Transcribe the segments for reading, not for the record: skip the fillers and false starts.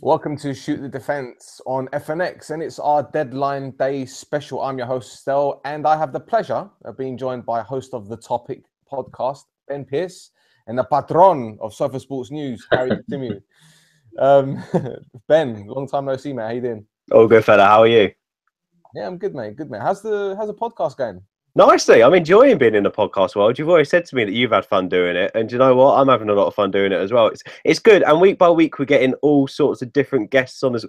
Welcome to Shoot the Defense on FNX, and it's our deadline day special. I'm your host, Stel, and I have the pleasure of being joined by host of the Topic podcast, Ben Pearce, and the patron of Sofa Sports News, Harry Timu. Ben, long time no see, mate. How you doing? All good, fella. How are you? Yeah, I'm good, mate. Good, mate. How's the podcast going? Nicely. I'm enjoying being in the podcast world. You've always said to me that you've had fun doing it, and you know what? I'm having a lot of fun doing it as well. It's good, and week by week we're getting all sorts of different guests on. This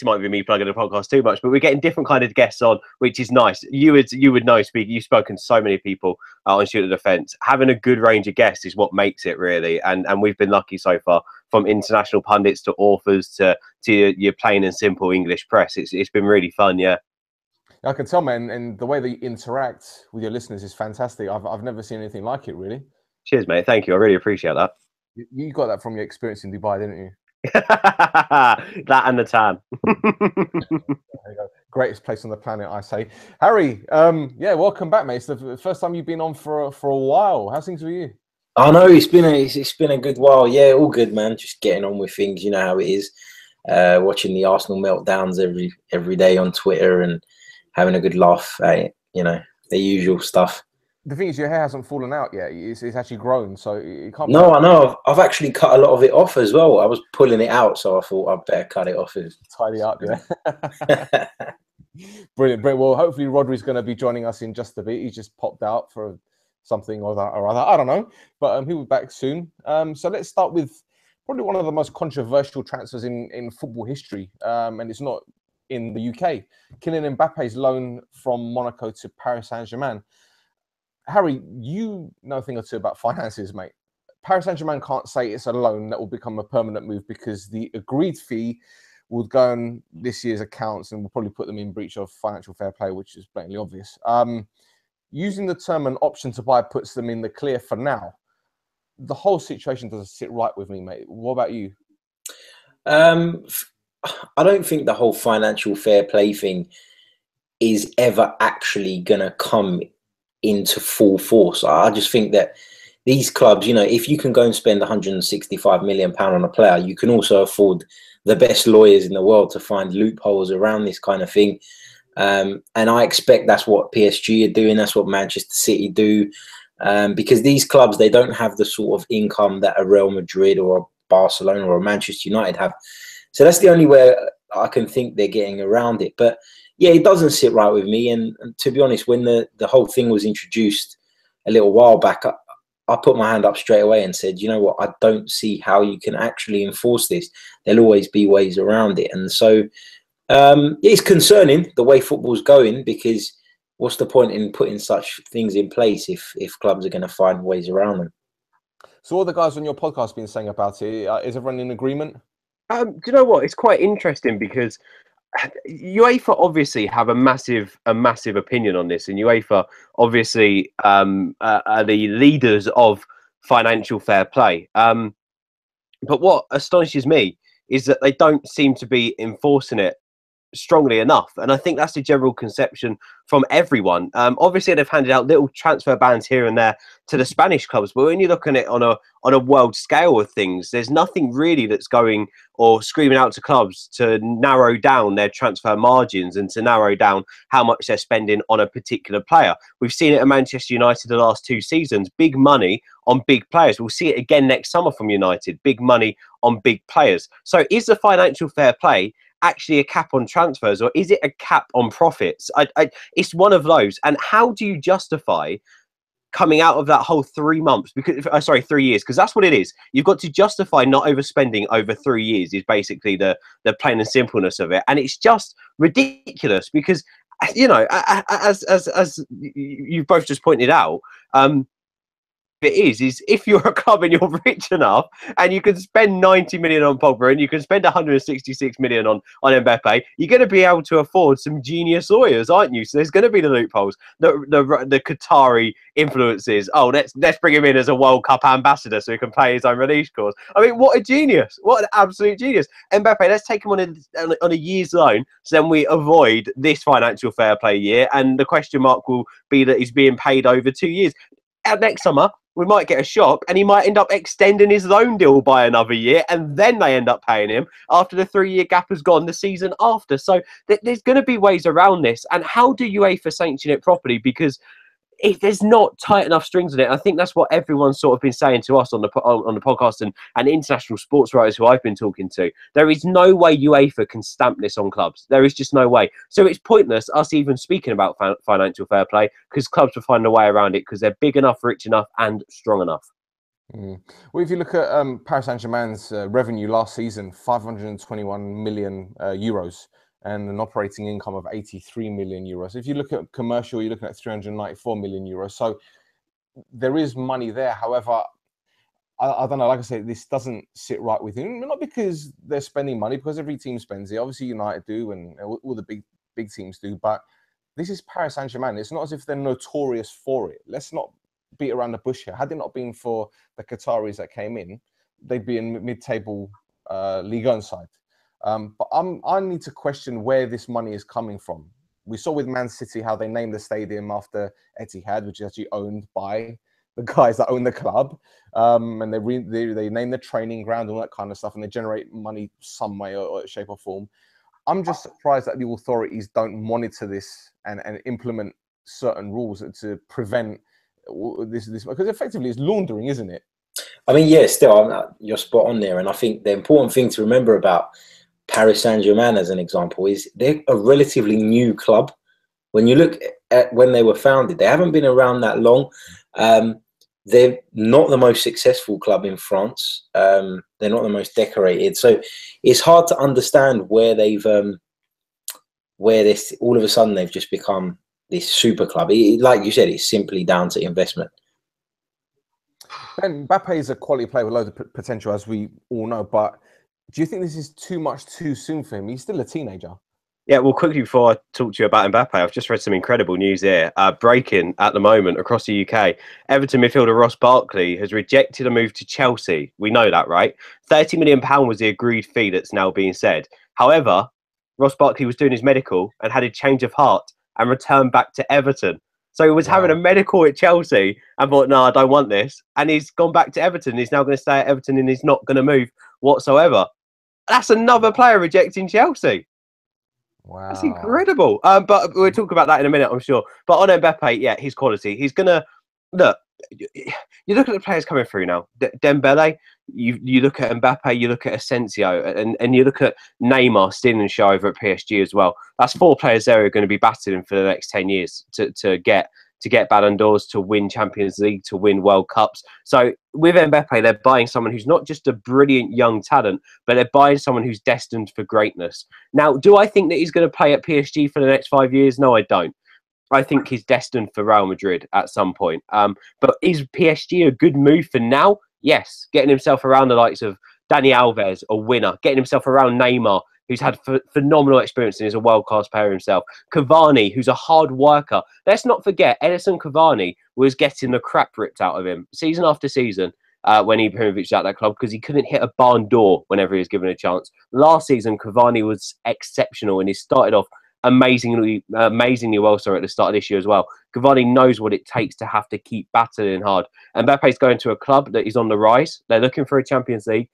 might be me plugging the podcast too much, but we're getting different kind of guests on, which is nice. You would know. You've spoken to so many people on Shoot the Defense. Having a good range of guests is what makes it really, and we've been lucky so far. From international pundits to authors to your plain and simple English press. It's been really fun, yeah. I can tell, man, and the way that you interact with your listeners is fantastic. I've never seen anything like it, really. Cheers, mate. Thank you. I really appreciate that. You got that from your experience in Dubai, didn't you? That and the tan. There you go. Greatest place on the planet, I say. Harry, welcome back, mate. It's the first time you've been on for a while. How's things with you? I know it's been a good while. Yeah, all good, man. Just getting on with things. You know how it is. Watching the Arsenal meltdowns every day on Twitter and having a good laugh at it, you know, the usual stuff. The thing is, your hair hasn't fallen out yet. It's actually grown, so it can't. No, I know. I've actually cut a lot of it off as well. I was pulling it out, so I thought I'd better cut it off. Tidy up, yeah. Brilliant. Well, hopefully Rodri's going to be joining us in just a bit. He's just popped out for something or other. I don't know, but he'll be back soon. So let's start with probably one of the most controversial transfers in football history, and it's not in the UK. Kylian Mbappe's loan from Monaco to Paris Saint-Germain. Harry, you know a thing or two about finances, mate. Paris Saint-Germain can't say it's a loan that will become a permanent move because the agreed fee would go on this year's accounts and will probably put them in breach of financial fair play, which is blatantly obvious. Using the term an option to buy puts them in the clear for now. The whole situation doesn't sit right with me, mate. What about you? I don't think the whole financial fair play thing is ever actually going to come into full force. I just think that these clubs, you know, if you can go and spend £165 million on a player, you can also afford the best lawyers in the world to find loopholes around this kind of thing. And I expect that's what PSG are doing. That's what Manchester City do. Because these clubs, they don't have the sort of income that a Real Madrid or a Barcelona or a Manchester United have. So that's the only way I can think they're getting around it. But yeah, it doesn't sit right with me. And to be honest, when the whole thing was introduced a little while back, I put my hand up straight away and said, you know what, I don't see how you can actually enforce this. There'll always be ways around it. And so it's concerning the way football's going, because what's the point in putting such things in place if clubs are going to find ways around them? So all the guys on your podcast have been saying about it, is everyone in agreement? Do you know what? It's quite interesting because UEFA obviously have a massive opinion on this, and UEFA obviously are the leaders of financial fair play. But what astonishes me is that they don't seem to be enforcing it strongly enough, and I think that's the general conception from everyone. Obviously they've handed out little transfer bans here and there to the Spanish clubs, but when you look at it on a world scale of things, there's nothing really that's going or screaming out to clubs to narrow down their transfer margins and to narrow down how much they're spending on a particular player. We've seen it at Manchester United the last 2 seasons, big money on big players. We'll see it again next summer from United, big money on big players. So is the financial fair play actually a cap on transfers, or is it a cap on profits? It's one of those. And how do you justify coming out of that whole 3 months? Because 3 years, because that's what it is. You've got to justify not overspending over 3 years is basically the plain and simpleness of it. And it's just ridiculous because, you know, as you've both just pointed out, it is if you're a club and you're rich enough and you can spend 90 million on Pogba and you can spend 166 million on Mbappe, you're going to be able to afford some genius lawyers, aren't you? So there's going to be the loopholes, the Qatari influences. Oh, let's bring him in as a World Cup ambassador so he can pay his own release clause. I mean, what a genius! What an absolute genius! Mbappe, let's take him on a year's loan, so then we avoid this financial fair play year, and the question mark will be that he's being paid over 2 years. Next summer, we might get a shock, and he might end up extending his loan deal by another year, and then they end up paying him after the 3-year gap has gone the season after. So there's going to be ways around this. And how do UEFA sanction it properly? Because if there's not tight enough strings in it, I think that's what everyone's sort of been saying to us on the podcast and international sports writers who I've been talking to. There is no way UEFA can stamp this on clubs. There is just no way. So it's pointless us even speaking about financial fair play, because clubs will find a way around it because they're big enough, rich enough, and strong enough. Well, if you look at Paris Saint-Germain's revenue last season, 521 million euros. And an operating income of 83 million euros. If you look at commercial, you're looking at 394 million euros. So there is money there. However, I don't know, like I said, this doesn't sit right with him. Not because they're spending money, because every team spends it. Obviously, United do, and all the big teams do. But this is Paris Saint-Germain. It's not as if they're notorious for it. Let's not beat around the bush here. Had it not been for the Qataris that came in, they'd be in mid-table Ligue 1 side. But I need to question where this money is coming from. We saw with Man City how they named the stadium after Etihad, which is actually owned by the guys that own the club. And they name the training ground and all that kind of stuff, and they generate money some way or shape or form. I'm just surprised that the authorities don't monitor this and implement certain rules to prevent this, because effectively it's laundering, isn't it? I mean, yeah, still, you're spot on there. And I think the important thing to remember about Paris Saint-Germain, as an example, is they're a relatively new club. When you look at when they were founded, they haven't been around that long. They're not the most successful club in France. They're not the most decorated. So it's hard to understand where they've, where this all of a sudden they've just become this super club. Like you said, it's simply down to investment. Ben, Mbappe is a quality player with loads of potential, as we all know, but do you think this is too much too soon for him? He's still a teenager. Yeah, well, quickly before I talk to you about Mbappe, I've just read some incredible news here. Breaking at the moment across the UK, Everton midfielder Ross Barkley has rejected a move to Chelsea. We know that, right? £30 million was the agreed fee that's now being said. However, Ross Barkley was doing his medical and had a change of heart and returned back to Everton. So he was having a medical at Chelsea and thought, no, I don't want this. And he's gone back to Everton. He's now going to stay at Everton and he's not going to move whatsoever. That's another player rejecting Chelsea. Wow. That's incredible. But we'll talk about that in a minute, I'm sure. But on Mbappe, yeah, his quality. He's going to... Look, you look at the players coming through now. Dembele, you look at Mbappe, you look at Asensio, and you look at Neymar stealing the show over at PSG as well. That's 4 players there who are going to be battling for the next 10 years to get Ballon d'Ors, to win Champions League, to win World Cups. So with Mbappe, they're buying someone who's not just a brilliant young talent, but they're buying someone who's destined for greatness. Now, do I think that he's going to play at PSG for the next 5 years? No, I don't. I think he's destined for Real Madrid at some point. But is PSG a good move for now? Yes. Getting himself around the likes of Dani Alves, a winner. Getting himself around Neymar, who's had phenomenal experience and is a world-class player himself. Cavani, who's a hard worker. Let's not forget, Edison Cavani was getting the crap ripped out of him season after season when Ibrahimovic was at that club, because he couldn't hit a barn door whenever he was given a chance. Last season, Cavani was exceptional, and he started off amazingly well, sorry, at the start of this year as well. Cavani knows what it takes to have to keep battling hard. Mbappe's going to a club that is on the rise. They're looking for a Champions League.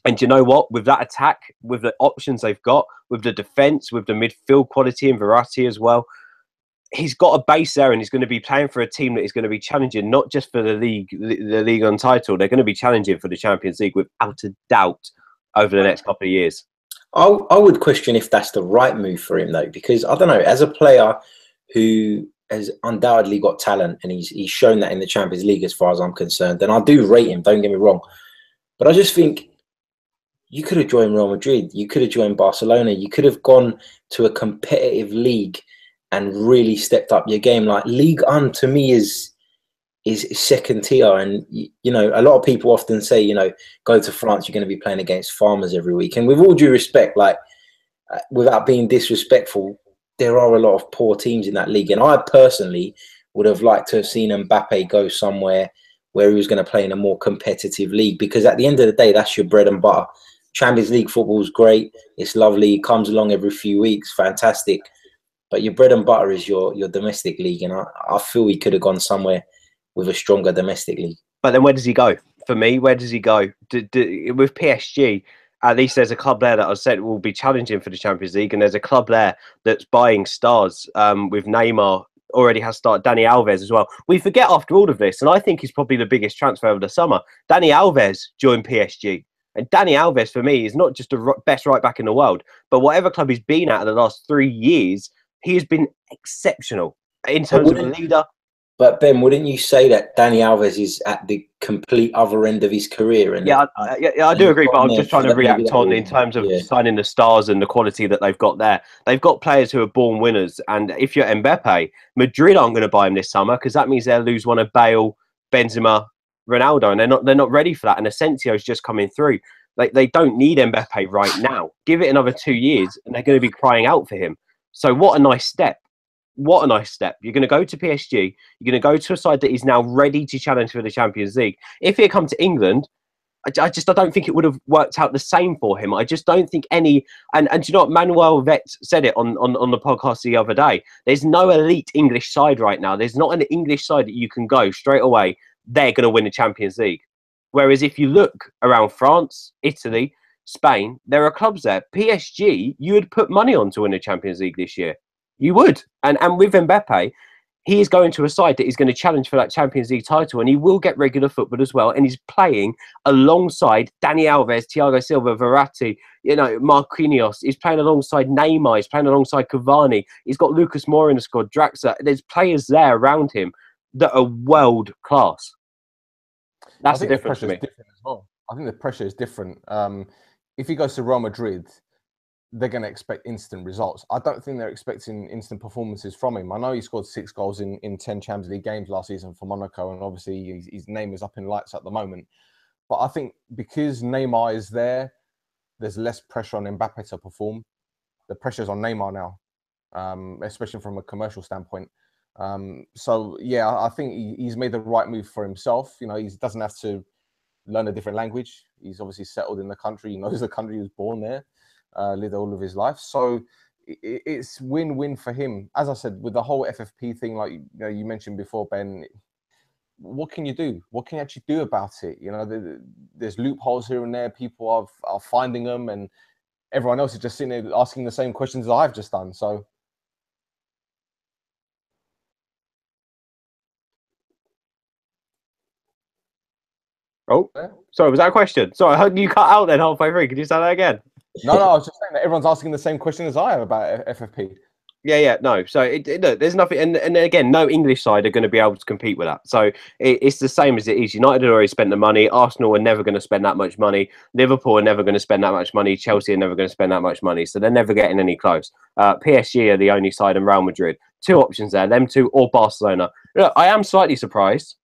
And you know what? With that attack, with the options they've got, with the defence, with the midfield quality and variety as well, he's got a base there, and he's going to be playing for a team that is going to be challenging not just for the league on title. They're going to be challenging for the Champions League without a doubt over the next couple of years. I would question if that's the right move for him, though, because I don't know, as a player who has undoubtedly got talent, and he's shown that in the Champions League as far as I'm concerned, and I do rate him, don't get me wrong, but I just think you could have joined Real Madrid, you could have joined Barcelona, you could have gone to a competitive league and really stepped up your game. Like, Ligue 1 to me is second tier. And, you know, a lot of people often say, you know, go to France, you're going to be playing against farmers every week. And with all due respect, like, without being disrespectful, there are a lot of poor teams in that league. And I personally would have liked to have seen Mbappe go somewhere where he was going to play in a more competitive league, because at the end of the day, that's your bread and butter. Champions League football is great. It's lovely. It comes along every few weeks. Fantastic. But your bread and butter is your domestic league. And I feel he could have gone somewhere with a stronger domestic league. But then where does he go? For me, where does he go? With PSG, at least there's a club there that I said will be challenging for the Champions League, and there's a club there that's buying stars. With Neymar already has started, Dani Alves as well. We forget after all of this, and I think he's probably the biggest transfer of the summer. Dani Alves joined PSG. And Dani Alves, for me, is not just the best right back in the world, but whatever club he's been at in the last 3 years, he has been exceptional in terms of a leader. But Ben, wouldn't you say that Dani Alves is at the complete other end of his career? And I do agree, but I'm just trying to react on in terms of signing the stars and the quality that they've got there. They've got players who are born winners, and if you're Mbappe, Madrid aren't going to buy him this summer because that means they'll lose one of Bale, Benzema, Ronaldo, and they're not ready for that. And Asensio's just coming through. They don't need Mbappe right now. Give it another 2 years, and they're going to be crying out for him. So what a nice step. What a nice step. You're going to go to PSG. You're going to go to a side that is now ready to challenge for the Champions League. If he had come to England, I don't think it would have worked out the same for him. I just don't think any... And do you know what? Manuel Vet said it on the podcast the other day. There's no elite English side right now. There's not an English side that you can go straight away. They're going to win the Champions League. Whereas if you look around France, Italy, Spain, there are clubs there. PSG, you would put money on to win the Champions League this year. You would. And with Mbappe, he is going to a side that is going to challenge for that Champions League title, and he will get regular football as well. And he's playing alongside Dani Alves, Thiago Silva, Verratti, Marquinhos. He's playing alongside Neymar. He's playing alongside Cavani. He's got Lucas Moura in the squad, Draxler. There's players there around him that are world class. That's the difference for me. Different as well. I think the pressure is different. If he goes to Real Madrid, they're going to expect instant results. I don't think they're expecting instant performances from him. I know he scored 6 goals in 10 Champions League games last season for Monaco, and obviously his name is up in lights at the moment. But I think because Neymar is there, there's less pressure on Mbappe to perform. The pressure's on Neymar now, especially from a commercial standpoint. So, yeah, I think he's made the right move for himself. He doesn't have to learn a different language. He's obviously settled in the country. He knows the country he was born there. Lived all of his life, so it's win-win for him. As I said, with the whole FFP thing, like you mentioned before, Ben, what can you do? What can you actually do about it? There's loopholes here and there. People are finding them, and everyone else is just sitting there asking the same questions that I've just done. So, oh, sorry, was that a question? Sorry, I heard you cut out then halfway through. Could you say that again? No, I was just saying that everyone's asking the same question as I have about FFP. Yeah, no. So look, there's nothing, and again, no English side are going to be able to compete with that. So it's the same as it is. United had already spent the money. Arsenal are never going to spend that much money. Liverpool are never going to spend that much money. Chelsea are never going to spend that much money. So they're never getting any close. PSG are the only side, and Real Madrid. 2 options there, them 2 or Barcelona. Look, I am slightly surprised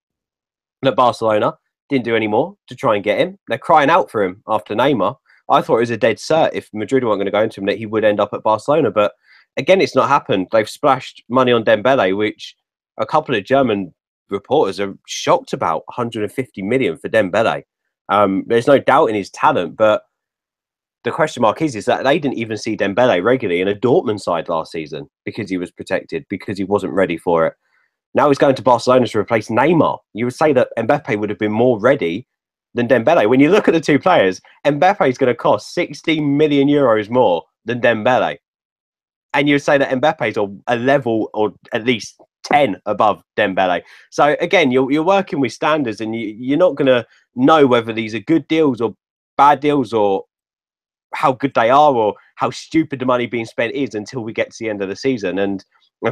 that Barcelona didn't do any more to try and get him. They're crying out for him after Neymar. I thought it was a dead cert if Madrid weren't going to go into him that he would end up at Barcelona. But again, it's not happened. They've splashed money on Dembele, which a couple of German reporters are shocked about. 150 million for Dembele. There's no doubt in his talent, but the question mark is that they didn't even see Dembele regularly in a Dortmund side last season because he was protected, because he wasn't ready for it. Now he's going to Barcelona to replace Neymar. You would say that Mbappe would have been more ready than Dembele. When you look at the 2 players, Mbappe is going to cost 16 million euros more than Dembele. And you would say that Mbappe is a level or at least 10 above Dembele. So again, you're working with standards, and you're not going to know whether these are good deals or bad deals, or how good they are, or how stupid the money being spent is, until we get to the end of the season. And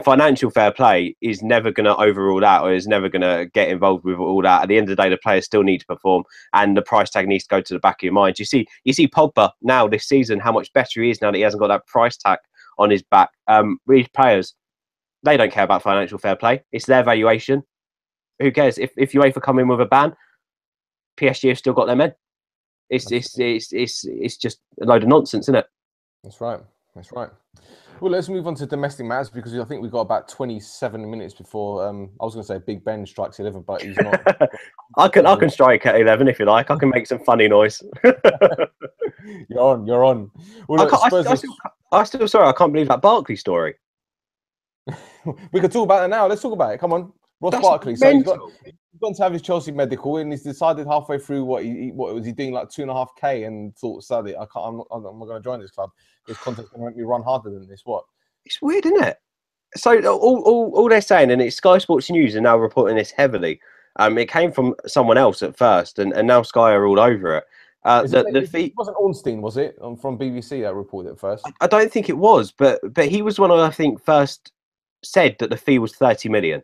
financial fair play is never going to overrule that, or is never going to get involved with all that. At the end of the day, the players still need to perform, and the price tag needs to go to the back of your mind. You see Pogba now this season, how much better he is now that he hasn't got that price tag on his back. These players, they don't care about financial fair play. It's their valuation. Who cares? If UEFA come in with a ban, PSG have still got their men. It's just a load of nonsense, isn't it? That's right. Well, let's move on to domestic matters, because I think we've got about 27 minutes before. I was going to say Big Ben strikes 11, but he's not. I can strike at 11 if you like. I can make some funny noise. You're on. Well, look, I still sorry. I can't believe that Barkley story. We could talk about it now. Let's talk about it. Come on. Ross That's Barkley. So mental. he's gone to have his Chelsea medical, and he's decided halfway through what was he doing, like 2.5K, and thought, sadly, I'm not going to join this club. This content's going to make me run harder than this. What? It's weird, isn't it? So all they're saying, and it's Sky Sports News are now reporting this heavily. It came from someone else at first, and now Sky are all over it. It wasn't Ornstein, was it, from BBC that reported it first? I don't think it was, but he was one of, I think, first said that the fee was 30 million.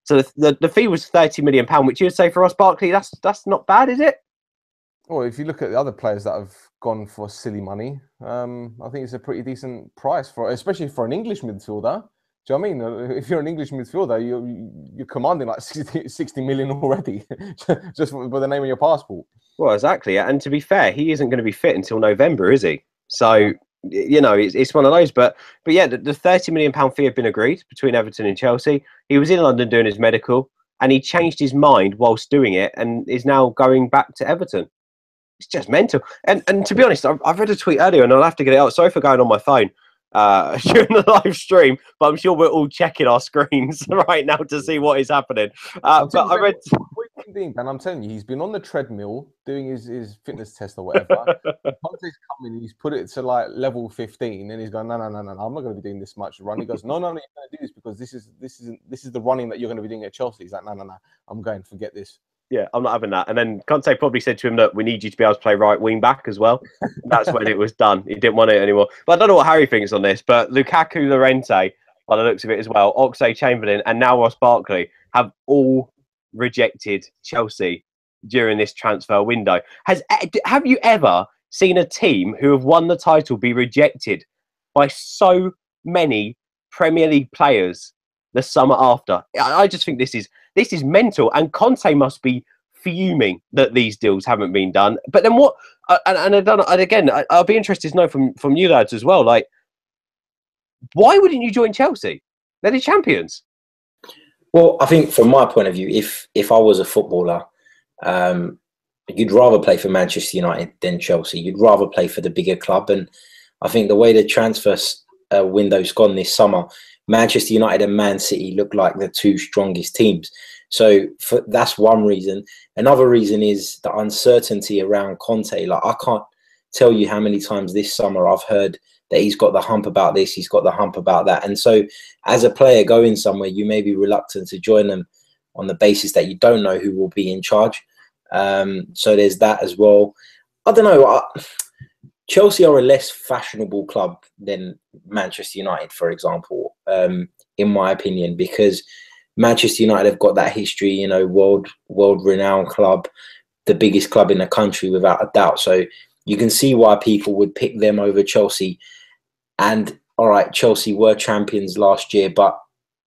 So the fee was 30 million pound, which you would say for Ross Barkley, that's not bad, is it? Well, if you look at the other players that have gone for silly money, I think it's a pretty decent price especially for an English midfielder. Do you know what I mean? If you're an English midfielder, you're commanding like 60 million already, just with the name on your passport. Well, exactly. And to be fair, he isn't going to be fit until November, is he? So, you know, it's one of those. But yeah, the 30 million pound fee had been agreed between Everton and Chelsea. He was in London doing his medical, and he changed his mind whilst doing it, and is now going back to Everton. It's just mental. And to be honest, I've read a tweet earlier, and I'll have to get it out. Sorry for going on my phone during the live stream, but I'm sure we're all checking our screens right now to see what is happening. But I read. And I'm telling you, he's been on the treadmill doing his fitness test or whatever. Conte's coming, he's put it to like level 15, and he's going, no, I'm not going to be doing this much run. He goes, no, you're going to do this because this is the running that you're going to be doing at Chelsea. He's like, no, I'm going, forget this. Yeah, I'm not having that. And then Conte probably said to him, look, we need you to be able to play right wing back as well. That's when it was done. He didn't want it anymore. But I don't know what Harry thinks on this, but Lukaku, Llorente, by the looks of it as well, Oxlade-Chamberlain, and now Ross Barkley have all rejected Chelsea during this transfer window. Have you ever seen a team who have won the title be rejected by so many Premier League players the summer after? I just think this is mental, and Conte must be fuming that these deals haven't been done. But then what? And again, I'll be interested to know from you lads as well. Like, why wouldn't you join Chelsea? They're the champions. Well, I think from my point of view, if I was a footballer, you'd rather play for Manchester United than Chelsea. You'd rather play for the bigger club, and I think the way the transfer window's gone this summer, Manchester United and Man City look like the two strongest teams. So that's one reason. Another reason is the uncertainty around Conte. Like, I can't tell you how many times this summer I've heard that he's got the hump about this, he's got the hump about that. And so as a player going somewhere, you may be reluctant to join them on the basis that you don't know who will be in charge. So there's that as well. I don't know. Chelsea are a less fashionable club than Manchester United, for example, in my opinion, because Manchester United have got that history, you know, world-renowned club, the biggest club in the country without a doubt. So you can see why people would pick them over Chelsea. And all right, Chelsea were champions last year, but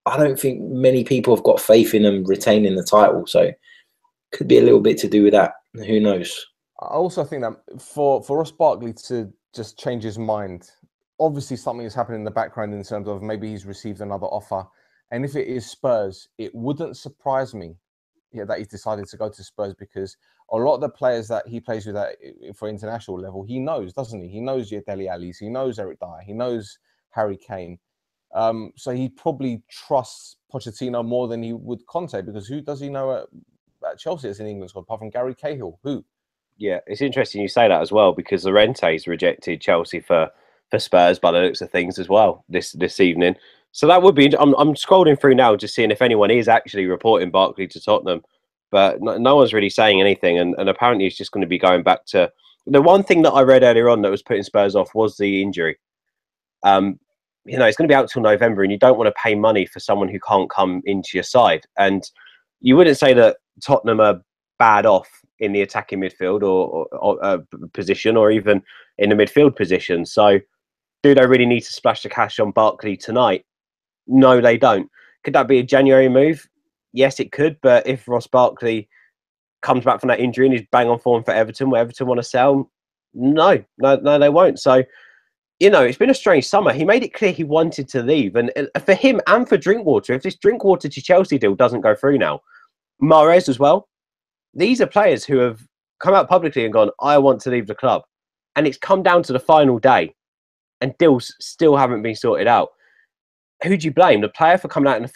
I don't think many people have got faith in them retaining the title. So could be a little bit to do with that. Who knows? I also think that for Ross Barkley to just change his mind, obviously something is happening in the background in terms of maybe he's received another offer. And if it is Spurs, it wouldn't surprise me that he's decided to go to Spurs, because a lot of the players that he plays with for international level, he knows, doesn't he? He knows your Dele Allis, he knows Eric Dyer, he knows Harry Kane. So he probably trusts Pochettino more than he would Conte, because who does he know at Chelsea as an England squad apart from Gary Cahill? Who? Yeah, it's interesting you say that as well, because Llorente's rejected Chelsea for Spurs by the looks of things as well this evening. So that would be. I'm scrolling through now, just seeing if anyone is actually reporting Barkley to Tottenham, but no one's really saying anything. And apparently, it's just going to be going back to the one thing that I read earlier on that was putting Spurs off was the injury. You know, it's going to be out till November, and you don't want to pay money for someone who can't come into your side. And you wouldn't say that Tottenham are bad off in the attacking midfield or position, or even in the midfield position. So, do they really need to splash the cash on Barkley tonight? No, they don't. Could that be a January move? Yes, it could. But if Ross Barkley comes back from that injury and he's bang on form for Everton, where Everton want to sell, no, they won't. So, you know, it's been a strange summer. He made it clear he wanted to leave. And for him and for Drinkwater, if this Drinkwater to Chelsea deal doesn't go through now, Mahrez as well, these are players who have come out publicly and gone, I want to leave the club. And it's come down to the final day and deals still haven't been sorted out. who do you blame? The player for coming out in the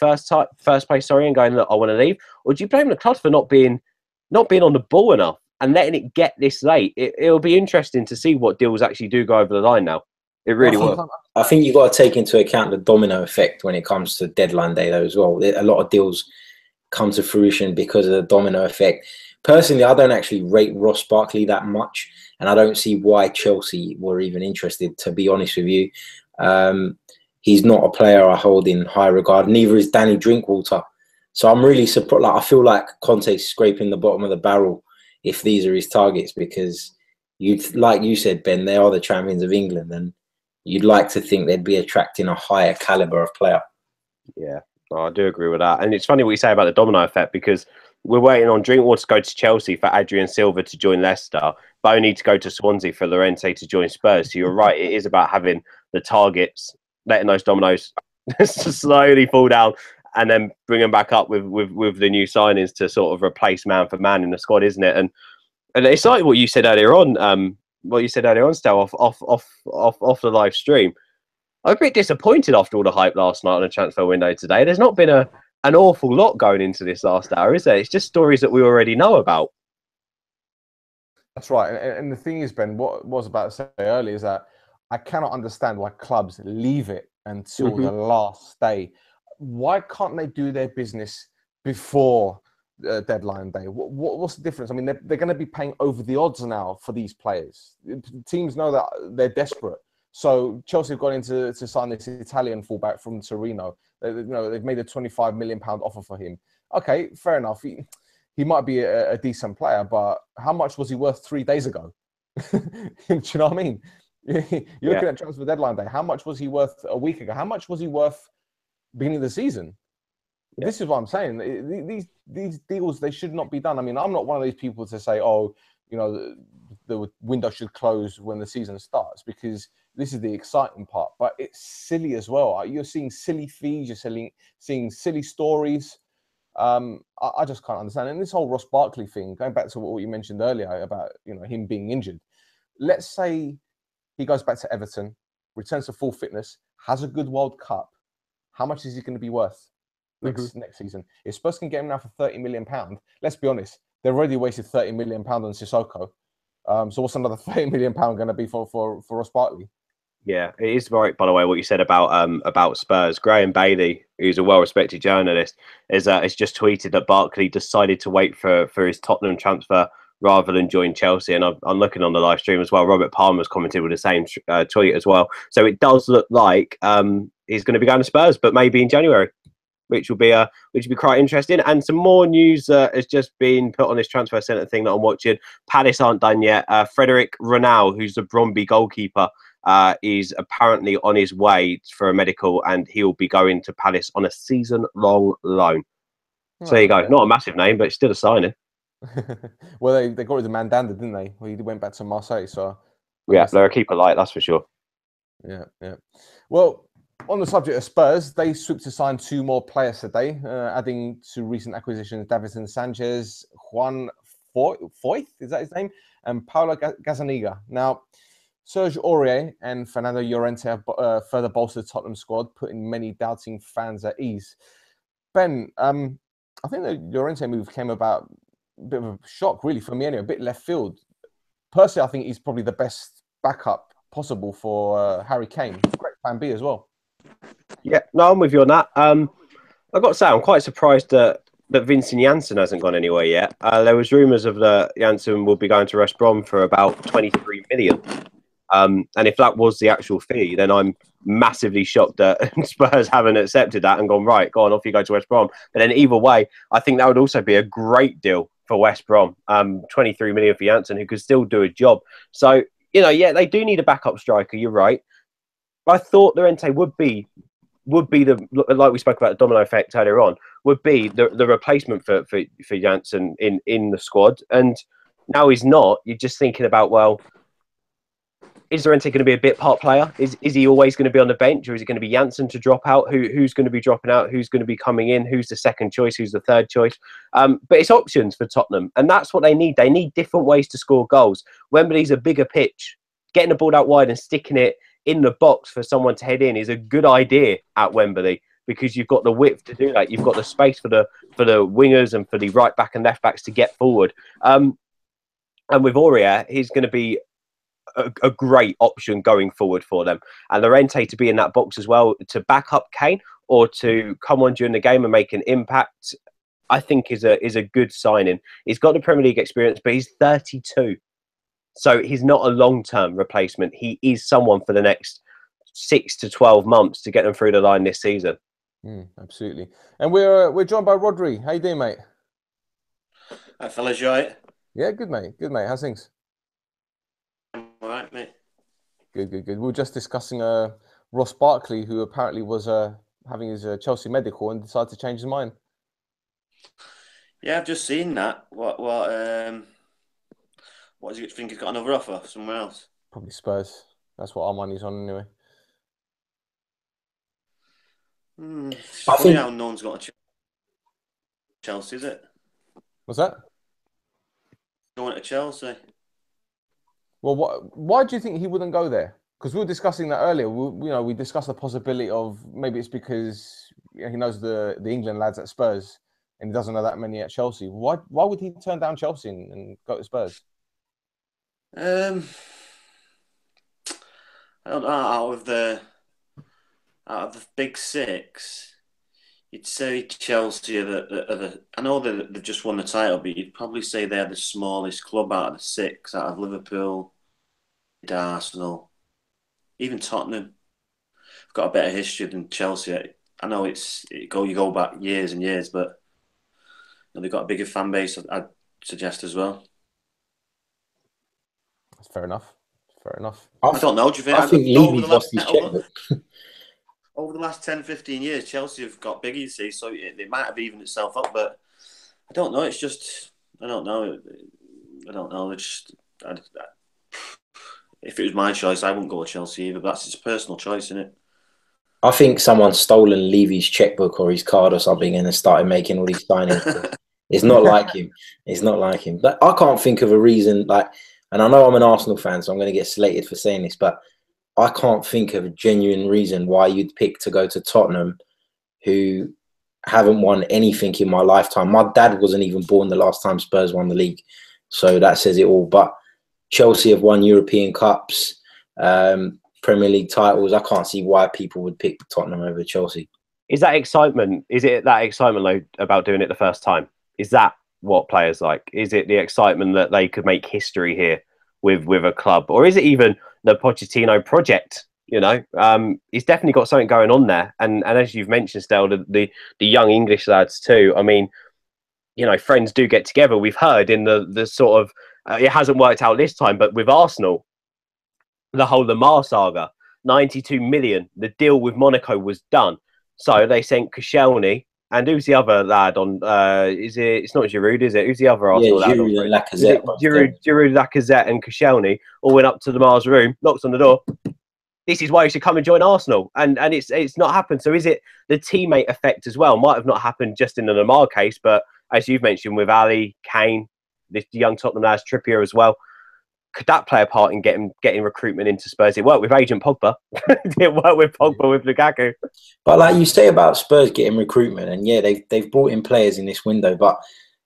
first place, sorry, and going, look, I want to leave, or do you blame the club for not being on the ball enough and letting it get this late? It'll be interesting to see what deals actually do go over the line now. It really will. I think you've got to take into account the domino effect when it comes to deadline day, though, as well. A lot of deals come to fruition because of the domino effect. Personally, I don't actually rate Ross Barkley that much, and I don't see why Chelsea were even interested, to be honest with you. He's not a player I hold in high regard. Neither is Danny Drinkwater. So I'm really surprised. Like, I feel like Conte's scraping the bottom of the barrel if these are his targets, because like you said, Ben, they are the champions of England, and you'd like to think they'd be attracting a higher caliber of player. Yeah, I do agree with that. And it's funny what you say about the domino effect, because we're waiting on Drinkwater to go to Chelsea, for Adrian Silva to join Leicester, Boney to go to Swansea, for Llorente to join Spurs. So you're right, it is about having the targets, letting those dominoes slowly fall down, and then bring them back up with the new signings to sort of replace man for man in the squad, isn't it? And it's like what you said earlier on, Stel, off the live stream. I'm a bit disappointed after all the hype last night on the transfer window today. There's not been an awful lot going into this last hour, is there? It's just stories that we already know about. That's right. And the thing is, Ben, what I was about to say earlier is that I cannot understand why clubs leave it until the last day. Why can't they do their business before deadline day? What's the difference? I mean, they're going to be paying over the odds now for these players. Teams know that they're desperate. So Chelsea have gone in to sign this Italian fullback from Torino. They've made a £25 million offer for him. Okay, fair enough. He might be a decent player, but how much was he worth 3 days ago? Do you know what I mean? You're looking at transfer deadline day. How much was he worth a week ago? How much was he worth beginning of the season? Yeah. This is what I'm saying. These deals, they should not be done. I mean, I'm not one of these people to say, oh, the window should close when the season starts, because this is the exciting part. But it's silly as well. You're seeing silly fees. You're seeing silly stories. I just can't understand. And this whole Ross Barkley thing, going back to what you mentioned earlier about him being injured. Let's say he goes back to Everton, returns to full fitness, has a good World Cup. How much is he going to be worth next season? If Spurs can get him now for £30 million, let's be honest, they've already wasted £30 million on Sissoko. So what's another £30 million going to be for Ross Barkley? Yeah, it is right, by the way, what you said about Spurs. Graham Bailey, who's a well-respected journalist, has just tweeted that Barkley decided to wait for his Tottenham transfer rather than join Chelsea. And I'm looking on the live stream as well. Robert Palmer's commented with the same tweet as well. So it does look like he's going to be going to Spurs, but maybe in January, which will be quite interesting. And some more news has just been put on this transfer centre thing that I'm watching. Palace aren't done yet. Frederic Renau, who's the Bromby goalkeeper, is apparently on his way for a medical, and he'll be going to Palace on a season-long loan. So there you go. Not a massive name, but it's still a signing. Well, they got rid of Mandanda, didn't they? Well, he went back to Marseille, so they're a keeper light, that's for sure. Yeah. Well, on the subject of Spurs, they swooped to sign 2 more players today, adding to recent acquisitions Davinson Sanchez, Juan Foyth, is that his name, and Paulo Gazzaniga. Now, Serge Aurier and Fernando Llorente have further bolstered the Tottenham squad, putting many doubting fans at ease. Ben, I think the Llorente move came about a bit of a shock, really, for me anyway, a bit left field. Personally, I think he's probably the best backup possible for Harry Kane. Great plan B as well. Yeah, no, I'm with you on that. I've got to say, I'm quite surprised that Vincent Janssen hasn't gone anywhere yet. There was rumours of that Janssen will be going to West Brom for about 23 million. And if that was the actual fee, then I'm massively shocked that Spurs haven't accepted that and gone, right, go on, off you go to West Brom. But then either way, I think that would also be a great deal for West Brom. 23 million for Janssen, who could still do a job. So, they do need a backup striker, you're right. I thought Llorente would be the, like we spoke about the domino effect earlier on, would be the replacement for Janssen in the squad. And now he's not. You're just thinking about, well, is Llorente going to be a bit part player? Is he always going to be on the bench, or is it going to be Janssen to drop out? Who's going to be dropping out? Who's going to be coming in? Who's the second choice? Who's the third choice? But it's options for Tottenham, and that's what they need. They need different ways to score goals. Wembley's a bigger pitch. Getting the ball out wide and sticking it in the box for someone to head in is a good idea at Wembley, because you've got the width to do that. You've got the space for the wingers and for the right back and left backs to get forward. And with Aurier, he's going to be a great option going forward for them. And Llorente to be in that box as well, to back up Kane or to come on during the game and make an impact, I think is a good signing. He's got the Premier League experience, but he's 32. So he's not a long-term replacement. He is someone for the next 6 to 12 months to get them through the line this season. Absolutely. And we're joined by Rodri. How you doing, mate? Hi, fellas, you all right? Yeah, good, mate. Good, mate. How's things? All right, mate. Good. We were just discussing Ross Barkley, who apparently was having his Chelsea medical and decided to change his mind. Yeah, I've just seen that. What does he think he's got another offer somewhere else? Probably Spurs. That's what our money's on anyway. It's funny how no one's got a Chelsea, is it? What's that? Going to Chelsea. Well, why do you think he wouldn't go there? Because we were discussing that earlier. We discussed the possibility of maybe it's because he knows the England lads at Spurs and he doesn't know that many at Chelsea. Why would he turn down Chelsea and go to Spurs? I don't know. Out of the big six, you'd say Chelsea are the. I know that they've just won the title, but you'd probably say they're the smallest club out of the six. Out of Liverpool, Arsenal, even Tottenham, have got a better history than Chelsea. I know you go back years and years, but they've got a bigger fan base, I'd suggest as well. That's fair enough. I don't know. Do you think? I think Levy's lost his checkbook. Over the last 10, 15 years, Chelsea have got bigger, you see, so it might have evened itself up, but I don't know. It's just, I don't know. If it was my choice, I wouldn't go to Chelsea either, but that's his personal choice, isn't it? I think someone's stolen Levy's checkbook or his card or something and then started making all these signings. It's not like him. It's not like him. But I can't think of a reason, and I know I'm an Arsenal fan, so I'm going to get slated for saying this, but I can't think of a genuine reason why you'd pick to go to Tottenham, who haven't won anything in my lifetime. My dad wasn't even born the last time Spurs won the league, so that says it all. But Chelsea have won European Cups, Premier League titles. I can't see why people would pick Tottenham over Chelsea. Is that excitement? Is it that excitement though, about doing it the first time? Is that what players like? Is it the excitement that they could make history here with a club, or is it even the Pochettino project? He's definitely got something going on there, and as you've mentioned, Stel, the young English lads too. I mean, friends do get together. We've heard in the sort of it hasn't worked out this time, but with Arsenal, the whole Lamar saga, 92 million. The deal with Monaco was done, so they sent Koscielny. And who's the other lad on? It's not Giroud, is it? Who's the other Arsenal lad? Giroud and Lacazette. Giroud, Lacazette, and Koscielny all went up to Lamar's room, knocked on the door. This is why you should come and join Arsenal, and it's not happened. So is it the teammate effect as well? Might have not happened just in the Lamar case, but as you've mentioned with Ali, Kane, this young Tottenham lads, Trippier as well. Could that play a part in getting recruitment into Spurs? It worked with Agent Pogba. It worked with Pogba with Lukaku. But like you say about Spurs getting recruitment, and yeah, they've brought in players in this window, but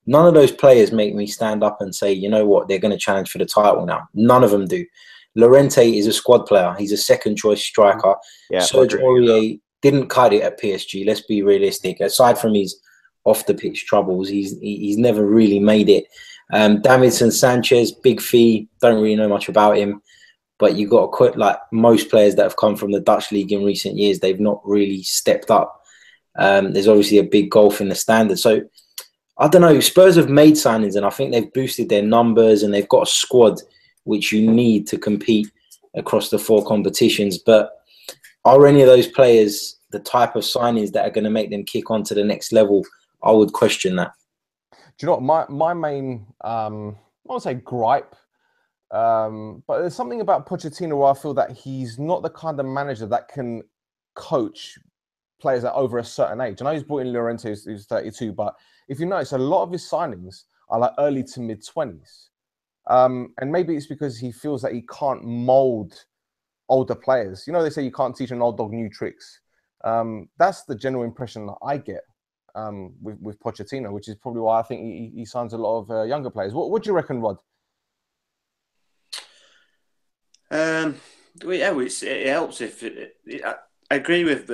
none of those players make me stand up and say, you know what, they're going to challenge for the title now. None of them do. Llorente is a squad player. He's a second choice striker. Yeah, Serge Aurier didn't cut it at PSG. Let's be realistic. Aside from his off the pitch troubles, he's never really made it. Davinson Sanchez, big fee, don't really know much about him, but you've got to quit, like most players that have come from the Dutch league in recent years, they've not really stepped up. There's obviously a big gulf in the standard. So I don't know, Spurs have made signings and I think they've boosted their numbers and they've got a squad which you need to compete across the 4 competitions. But are any of those players the type of signings that are going to make them kick on to the next level? I would question that. Do you know what my main I won't say gripe, but there's something about Pochettino where I feel that he's not the kind of manager that can coach players at over a certain age. I know he's brought in Llorente, who's 32, but if you notice, a lot of his signings are like early to mid 20s, and maybe it's because he feels that he can't mold older players. You know, they say you can't teach an old dog new tricks. That's the general impression that I get with Pochettino, which is probably why I think he signs a lot of younger players. What do you reckon, Rod? Well, yeah, it helps if I agree with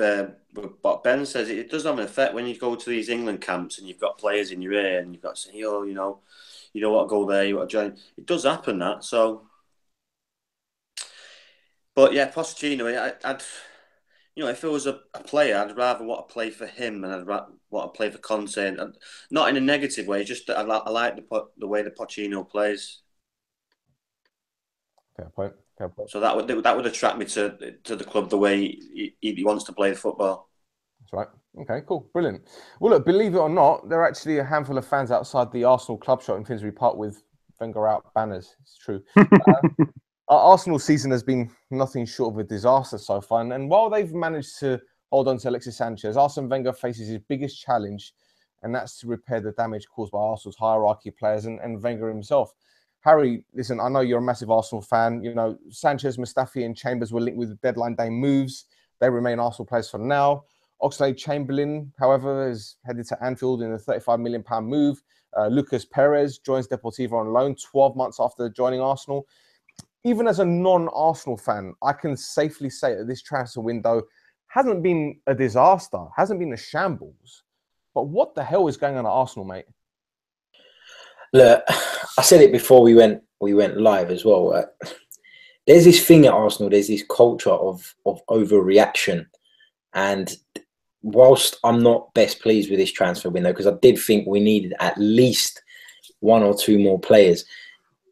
what Ben says. It does have an effect when you go to these England camps and you've got players in your ear and you've got to say, oh, you don't want to go there, you want to join. It does happen that. So, but yeah, Pochettino, I'd if it was a player, I'd rather want to play for him and I'd want to play for Conte, and not in a negative way. Just that I like the way the Pochettino plays. Fair point. Fair point. So that would attract me to the club the way he wants to play the football. That's right. Okay, cool. Brilliant. Well, look, believe it or not, there are actually a handful of fans outside the Arsenal club shop in Finsbury Park with Wenger out banners. It's true. Our Arsenal season has been nothing short of a disaster so far. And while they've managed to hold on to Alexis Sanchez, Arsene Wenger faces his biggest challenge, and that's to repair the damage caused by Arsenal's hierarchy players and Wenger himself. Harry, listen, I know you're a massive Arsenal fan. You know, Sanchez, Mustafi and Chambers were linked with deadline day moves. They remain Arsenal players for now. Oxlade-Chamberlain, however, is headed to Anfield in a £35 million move. Lucas Perez joins Deportivo on loan 12 months after joining Arsenal. Even as a non-Arsenal fan, I can safely say that this transfer window hasn't been a disaster, hasn't been a shambles. But what the hell is going on at Arsenal, mate? Look, I said it before we went live as well. There's this thing at Arsenal. There's this culture of overreaction, and whilst I'm not best pleased with this transfer window because I did think we needed at least one or two more players,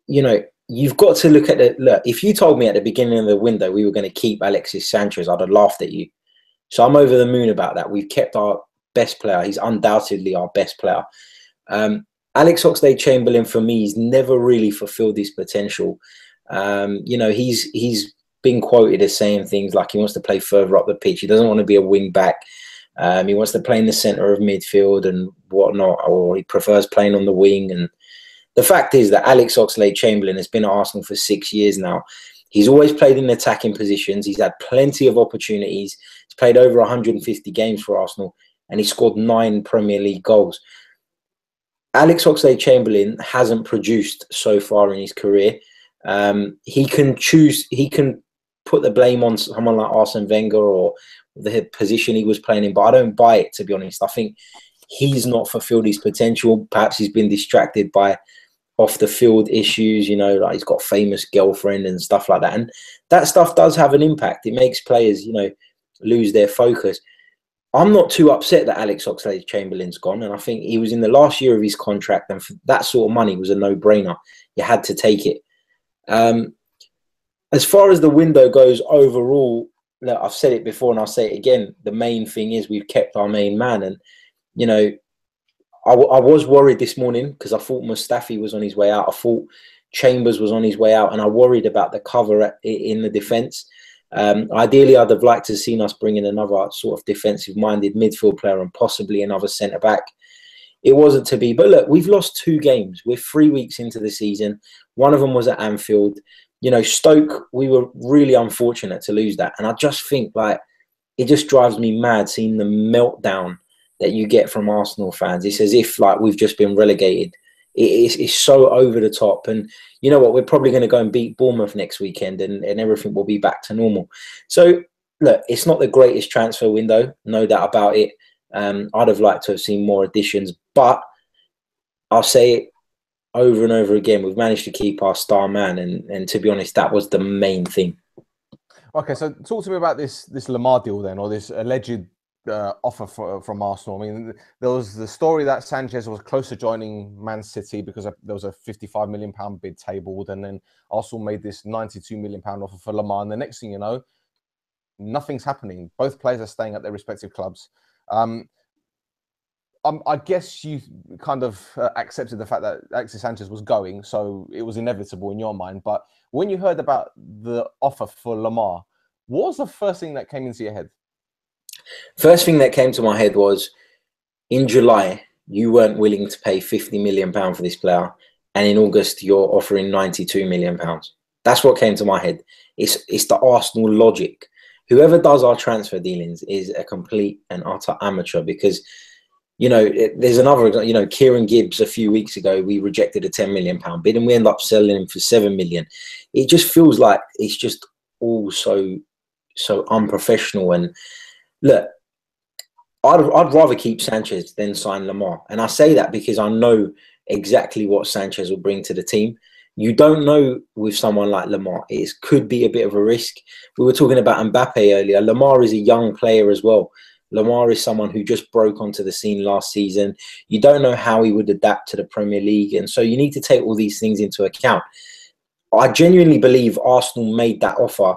you know, you've got to look at look. If you told me at the beginning of the window we were going to keep Alexis Sanchez, I'd have laughed at you. So I'm over the moon about that. We've kept our best player. He's undoubtedly our best player. Alex Oxlade-Chamberlain, for me, he's never really fulfilled his potential. You know, he's been quoted as saying things like he wants to play further up the pitch. He doesn't want to be a wing back. He wants to play in the centre of midfield and whatnot, or he prefers playing on the wing. And the fact is that Alex Oxlade-Chamberlain has been at Arsenal for 6 years now. He's always played in attacking positions. He's had plenty of opportunities. He's played over 150 games for Arsenal, and he scored 9 Premier League goals. Alex Oxlade-Chamberlain hasn't produced so far in his career. He can put the blame on someone like Arsene Wenger or the position he was playing in, but I don't buy it, to be honest. I think he's not fulfilled his potential. Perhaps he's been distracted by off the field issues, you know, like he's got a famous girlfriend and stuff like that. And that stuff does have an impact. It makes players, you know, lose their focus. I'm not too upset that Alex Oxlade-Chamberlain's gone. And I think he was in the last year of his contract, and for that sort of money was a no-brainer. You had to take it. As far as the window goes overall, look, I've said it before and I'll say it again. The main thing is we've kept our main man. And, you know, I was worried this morning because I thought Mustafi was on his way out. I thought Chambers was on his way out, and I worried about the cover in the defence. Ideally, I'd have liked to have seen us bring in another sort of defensive-minded midfield player and possibly another centre-back. It wasn't to be. But look, we've lost 2 games. We're 3 weeks into the season. One of them was at Anfield. You know, Stoke, we were really unfortunate to lose that. And I just think, like, it just drives me mad seeing the meltdown that you get from Arsenal fans. It's as if, like, we've just been relegated. It's so over the top. And you know what? We're probably going to go and beat Bournemouth next weekend and everything will be back to normal. So, look, it's not the greatest transfer window, no doubt about it. I'd have liked to have seen more additions, but I'll say it over and over again. We've managed to keep our star man. And to be honest, that was the main thing. Okay, so talk to me about this Lamar deal then, or this alleged offer from Arsenal. I mean, there was the story that Sanchez was close to joining Man City because there was a £55 million bid tabled, and then Arsenal made this £92 million offer for Lamar. And the next thing you know, nothing's happening. Both players are staying at their respective clubs. I guess you kind of accepted the fact that Alexis Sanchez was going, so it was inevitable in your mind. But when you heard about the offer for Lamar, what was the first thing that came into your head? First thing that came to my head was, in July, you weren't willing to pay £50 million for this player, and in August, you're offering £92 million. That's what came to my head. It's the Arsenal logic. Whoever does our transfer dealings is a complete and utter amateur, because, you know, there's another, you know, Kieran Gibbs a few weeks ago, we rejected a £10 million bid and we end up selling him for 7 million. It just feels like it's just all so unprofessional. And look, I'd rather keep Sanchez than sign Lamar. And I say that because I know exactly what Sanchez will bring to the team. You don't know with someone like Lamar. It could be a bit of a risk. We were talking about Mbappe earlier. Lamar is a young player as well. Lamar is someone who just broke onto the scene last season. You don't know how he would adapt to the Premier League. And so you need to take all these things into account. I genuinely believe Arsenal made that offer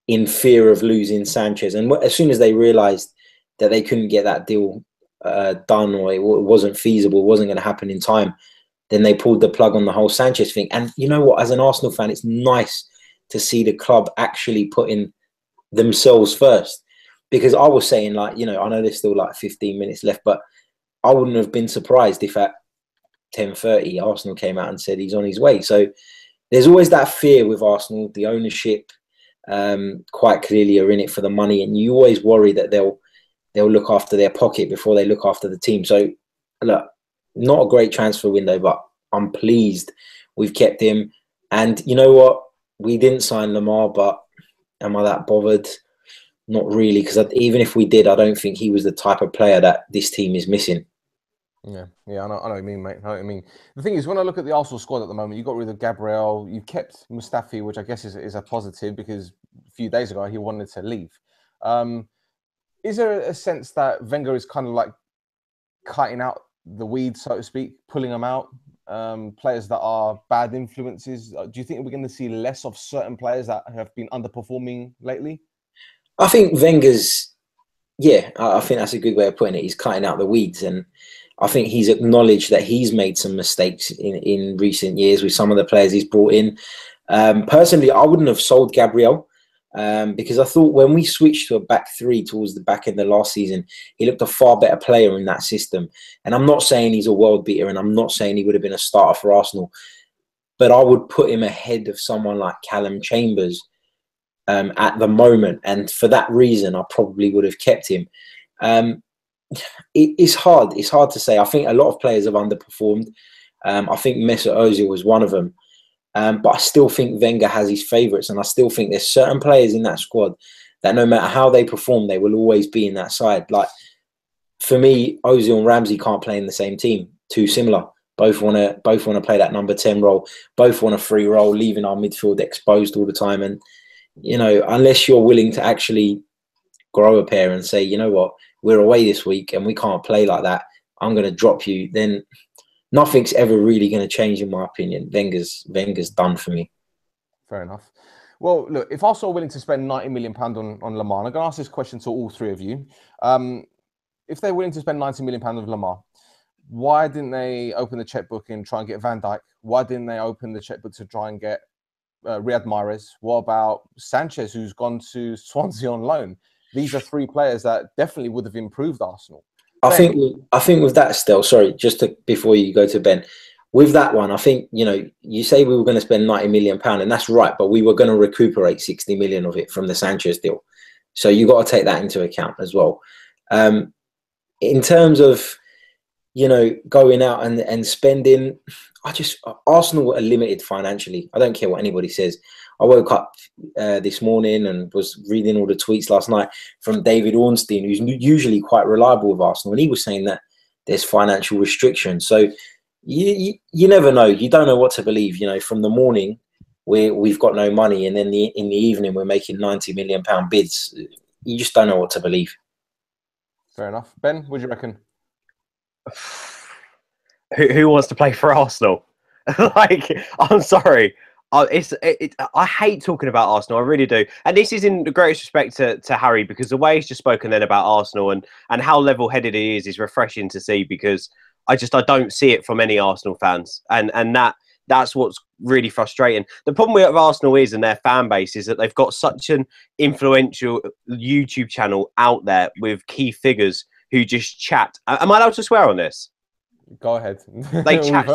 in fear of losing Sanchez. And as soon as they realised that they couldn't get that deal done, or it wasn't feasible, wasn't going to happen in time, then they pulled the plug on the whole Sanchez thing. And you know what? As an Arsenal fan, it's nice to see the club actually putting themselves first. Because I was saying, like, you know, I know there's still like 15 minutes left, but I wouldn't have been surprised if at 10:30 Arsenal came out and said he's on his way. So there's always that fear with Arsenal. The ownership quite clearly are in it for the money, and you always worry that they'll look after their pocket before they look after the team. So look, not a great transfer window, but I'm pleased we've kept him. And you know what? We didn't sign Lamar, but am I that bothered? Not really, because even if we did, I don't think he was the type of player that this team is missing. Yeah, I know what you mean, mate. I know what you mean. The thing is, when I look at the Arsenal squad at the moment, you got rid of Gabriel, you kept Mustafi, which I guess is a positive, because a few days ago he wanted to leave. Is there a sense that Wenger is kind of like cutting out the weeds, so to speak, pulling them out? Players that are bad influences. Do you think we're going to see less of certain players that have been underperforming lately? I think Wenger's, I think that's a good way of putting it. He's cutting out the weeds, and I think he's acknowledged that he's made some mistakes in recent years with some of the players he's brought in. Personally, I wouldn't have sold Gabriel because I thought when we switched to a back three towards the back end of last season, he looked a far better player in that system. And I'm not saying he's a world beater, and I'm not saying he would have been a starter for Arsenal, but I would put him ahead of someone like Callum Chambers at the moment. And for that reason, I probably would have kept him. It's hard. It's hard to say. I think a lot of players have underperformed. I think Mesut Ozil was one of them. But I still think Wenger has his favourites, and I still think there's certain players in that squad that no matter how they perform, they will always be in that side. Like, for me, Ozil and Ramsey can't play in the same team. Too similar. Both want to play that number 10 role. Both want a free role, leaving our midfield exposed all the time. And you know, unless you're willing to actually grow a pair and say, you know what, we're away this week and we can't play like that, I'm going to drop you, then nothing's ever really going to change, in my opinion. Wenger's done for me. Fair enough. Well, look, if Arsenal are willing to spend £90 million on Lamar, I'm going to ask this question to all three of you. If they're willing to spend £90 million on Lamar, why didn't they open the checkbook and try and get Van Dijk? Why didn't they open the checkbook to try and get Riyad Mahrez? What about Sanchez, who's gone to Swansea on loan? These are three players that definitely would have improved Arsenal. I think with that, still, sorry, before you go to Ben, with that one, I think, you know, you say we were going to spend £90 million, and that's right, but we were going to recuperate 60 million of it from the Sanchez deal. So you got to take that into account as well. In terms of, you know, going out and spending, Arsenal are limited financially. I don't care what anybody says. I woke up this morning and was reading all the tweets last night from David Ornstein, who's usually quite reliable with Arsenal, and he was saying that there's financial restrictions. So you never know. You don't know what to believe. You know, from the morning we've got no money, and then in the evening we're making £90 million bids. You just don't know what to believe. Fair enough. Ben, what do you reckon? Who wants to play for Arsenal? Like, I'm sorry. I hate talking about Arsenal. I really do. And this is in the greatest respect to Harry, because the way he's just spoken then about Arsenal and how level-headed he is refreshing to see, because I don't see it from any Arsenal fans. And that's what's really frustrating. The problem with Arsenal is, and their fan base, is that they've got such an influential YouTube channel out there with key figures who just chat. Am I allowed to swear on this? Go ahead. They chat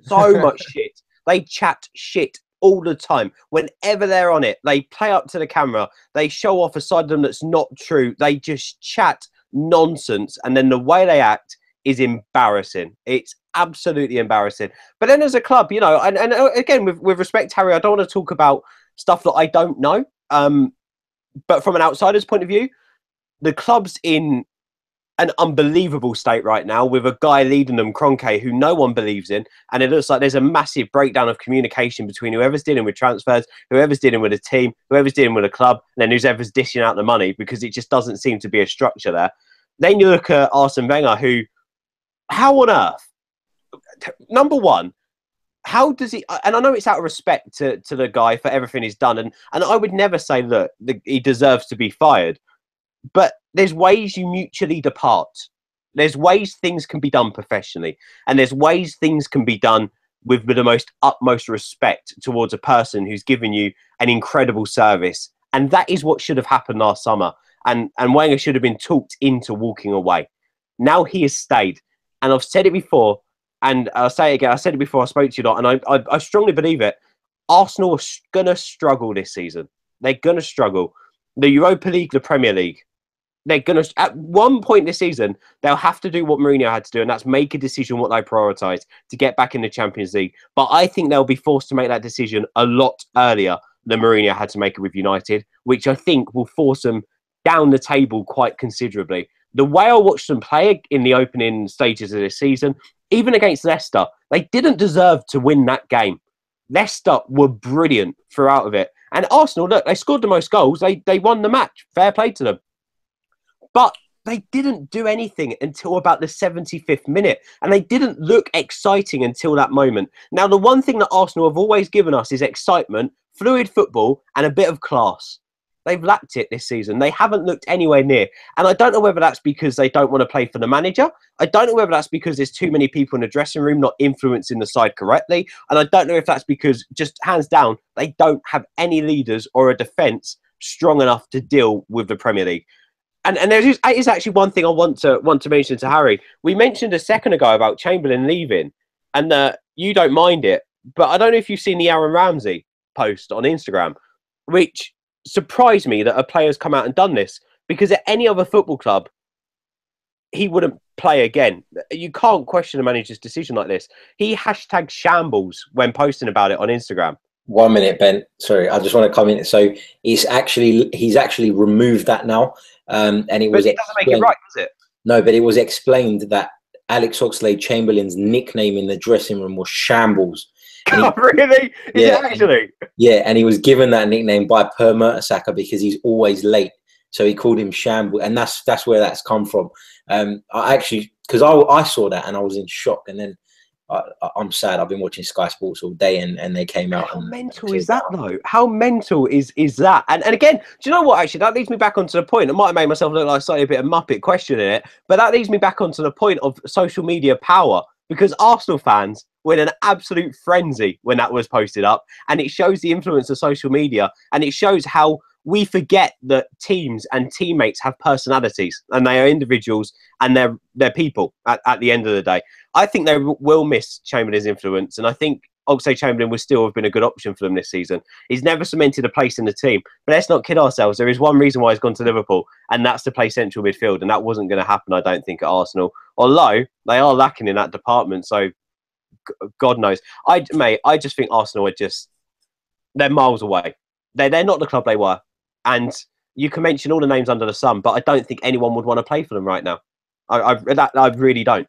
so much shit. They chat shit all the time. Whenever they're on it, they play up to the camera. They show off a side of them that's not true. They just chat nonsense. And then the way they act is embarrassing. It's absolutely embarrassing. But then as a club, you know, and again, with respect, Harry, I don't want to talk about stuff that I don't know. But from an outsider's point of view, the club's in an unbelievable state right now with a guy leading them, Kroenke, who no one believes in. And it looks like there's a massive breakdown of communication between whoever's dealing with transfers, whoever's dealing with a team, whoever's dealing with a club, and then whoever's dishing out the money, because it just doesn't seem to be a structure there. Then you look at Arsene Wenger, who, how on earth? Number one, how does he? And I know it's out of respect to the guy for everything he's done, and I would never say that he deserves to be fired. But there's ways you mutually depart. There's ways things can be done professionally, and there's ways things can be done with the most utmost respect towards a person who's given you an incredible service. And that is what should have happened last summer. And Wenger should have been talked into walking away. Now he has stayed, and I've said it before. And I'll say it again. I said it before I spoke to you, and I strongly believe it. Arsenal are going to struggle this season. They're going to struggle. The Europa League, the Premier League. They're going to, at one point this season, they'll have to do what Mourinho had to do, and that's make a decision what they prioritise to get back in the Champions League. But I think they'll be forced to make that decision a lot earlier than Mourinho had to make it with United, which I think will force them down the table quite considerably. The way I watched them play in the opening stages of this season, even against Leicester, they didn't deserve to win that game. Leicester were brilliant throughout of it. And Arsenal, look, they scored the most goals. They won the match. Fair play to them. But they didn't do anything until about the 75th minute. And they didn't look exciting until that moment. Now, the one thing that Arsenal have always given us is excitement, fluid football, and a bit of class. They've lacked it this season. They haven't looked anywhere near. And I don't know whether that's because they don't want to play for the manager. I don't know whether that's because there's too many people in the dressing room not influencing the side correctly. And I don't know if that's because, just hands down, they don't have any leaders or a defence strong enough to deal with the Premier League. And there is actually one thing I want to mention to Harry. We mentioned a second ago about Chamberlain leaving, and you don't mind it. But I don't know if you've seen the Aaron Ramsey post on Instagram, which surprised me that a player's come out and done this, because at any other football club, he wouldn't play again. You can't question a manager's decision like this. He hashtag shambles when posting about it on Instagram. 1 minute, Ben. Sorry, I just want to come in. So he's actually removed that now, and it was. But it doesn't make it right, does it? No, but it was explained that Alex Oxlade-Chamberlain's nickname in the dressing room was Shambles. Oh, really? Is it actually? Yeah, and he was given that nickname by Per Mertesacker because he's always late. So he called him Shambles, and that's where that's come from. I actually, because I saw that and I was in shock, and then I'm sad. I've been watching Sky Sports all day, and they came out. How mental is that, though? How mental is that? And again, do you know what? Actually, that leads me back onto the point. I might have made myself look like slightly a bit of Muppet questioning it, but that leads me back onto the point of social media power, because Arsenal fans were in an absolute frenzy when that was posted up, and it shows the influence of social media, and it shows how we forget that teams and teammates have personalities, and they are individuals, and they're people at the end of the day. I think they will miss Chamberlain's influence, and I think Oxlade-Chamberlain would still have been a good option for them this season. He's never cemented a place in the team, but let's not kid ourselves. There is one reason why he's gone to Liverpool, and that's to play central midfield, and that wasn't going to happen, I don't think, at Arsenal, although they are lacking in that department, so God knows. I just think Arsenal they're miles away. They're not the club they were. And you can mention all the names under the sun, but I don't think anyone would want to play for them right now. I really don't.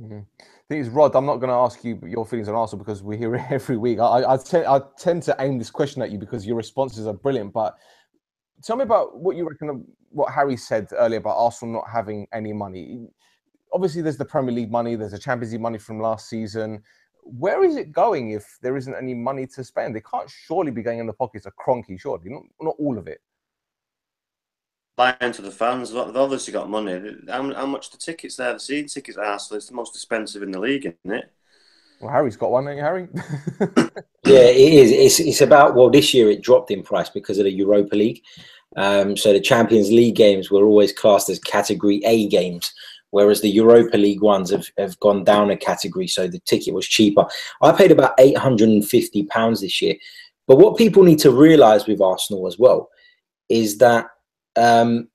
Mm-hmm. The thing is, Rod, I'm not going to ask you your feelings on Arsenal because we hear it every week. I tend to aim this question at you because your responses are brilliant. But tell me about what you reckon, what Harry said earlier about Arsenal not having any money. Obviously, there's the Premier League money. There's the Champions League money from last season. Where is it going if there isn't any money to spend? They can't surely be going in the pockets of Kroenke, surely. Not all of it. Buying to the fans. They've obviously got money. How much the tickets there? The season tickets are, so it's the most expensive in the league, isn't it? Well, Harry's got one, ain't you, Harry? Yeah, it is. It's about, well, this year it dropped in price because of the Europa League. So the Champions League games were always classed as Category A games, whereas the Europa League ones have gone down a category, so the ticket was cheaper. I paid about £850 this year, But what people need to realise with Arsenal as well is that the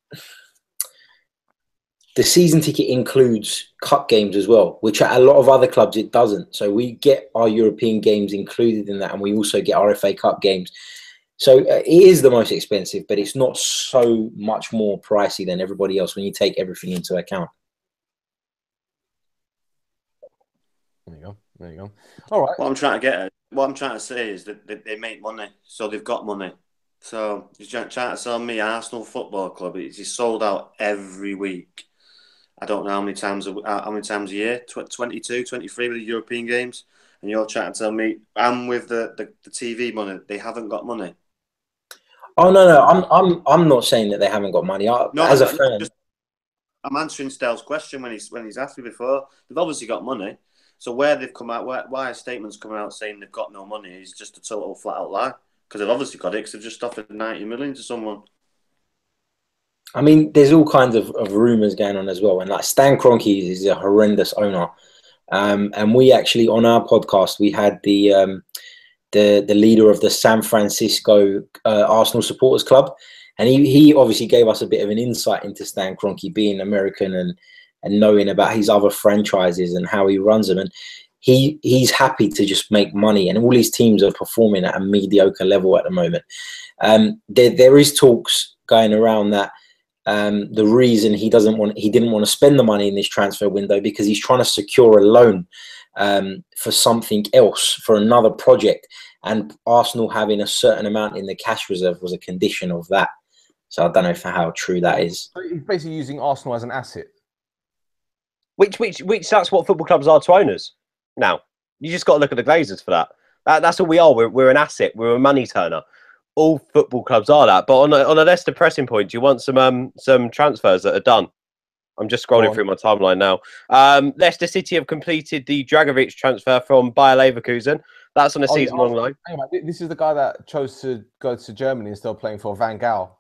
season ticket includes cup games as well, which at a lot of other clubs it doesn't. So we get our European games included in that, and we also get our FA Cup games. So it is the most expensive, but it's not so much more pricey than everybody else when you take everything into account. There you go. There you go. All right. What I'm trying to say is that they make money, so they've got money. So you're trying to sell me Arsenal Football Club. It's sold out every week. I don't know how many times a year, 22, 23 with the European games, and you're trying to tell me, and with the TV money, they haven't got money. Oh no, I'm not saying that they haven't got money. As a fan, I'm answering Stell's question when he's asked me before. They've obviously got money. So where they've come out, why a statement's coming out saying they've got no money is just a total flat out lie. Because they've obviously got it, because they've just offered 90 million to someone. I mean, there's all kinds of rumours going on as well. And like Stan Kroenke is a horrendous owner. And we actually, on our podcast, we had the leader of the San Francisco Arsenal Supporters Club. And he obviously gave us a bit of an insight into Stan Kroenke being American and knowing about his other franchises and how he runs them. And he's happy to just make money, and all his teams are performing at a mediocre level at the moment. There is talks going around that the reason he didn't want to spend the money in this transfer window because he's trying to secure a loan for something else, for another project, and Arsenal having a certain amount in the cash reserve was a condition of that. So I don't know how true that is. So he's basically using Arsenal as an asset. Which that's what football clubs are to owners. Now, you just got to look at the Glazers for that. That's what we are. We're an asset. We're a money turner. All football clubs are that. But on a less depressing point, do you want some transfers that are done? I'm just scrolling through my timeline now. Leicester City have completed the Dragovic transfer from Bayer Leverkusen. That's on a season-long loan. This is the guy that chose to go to Germany instead of playing for Van Gaal.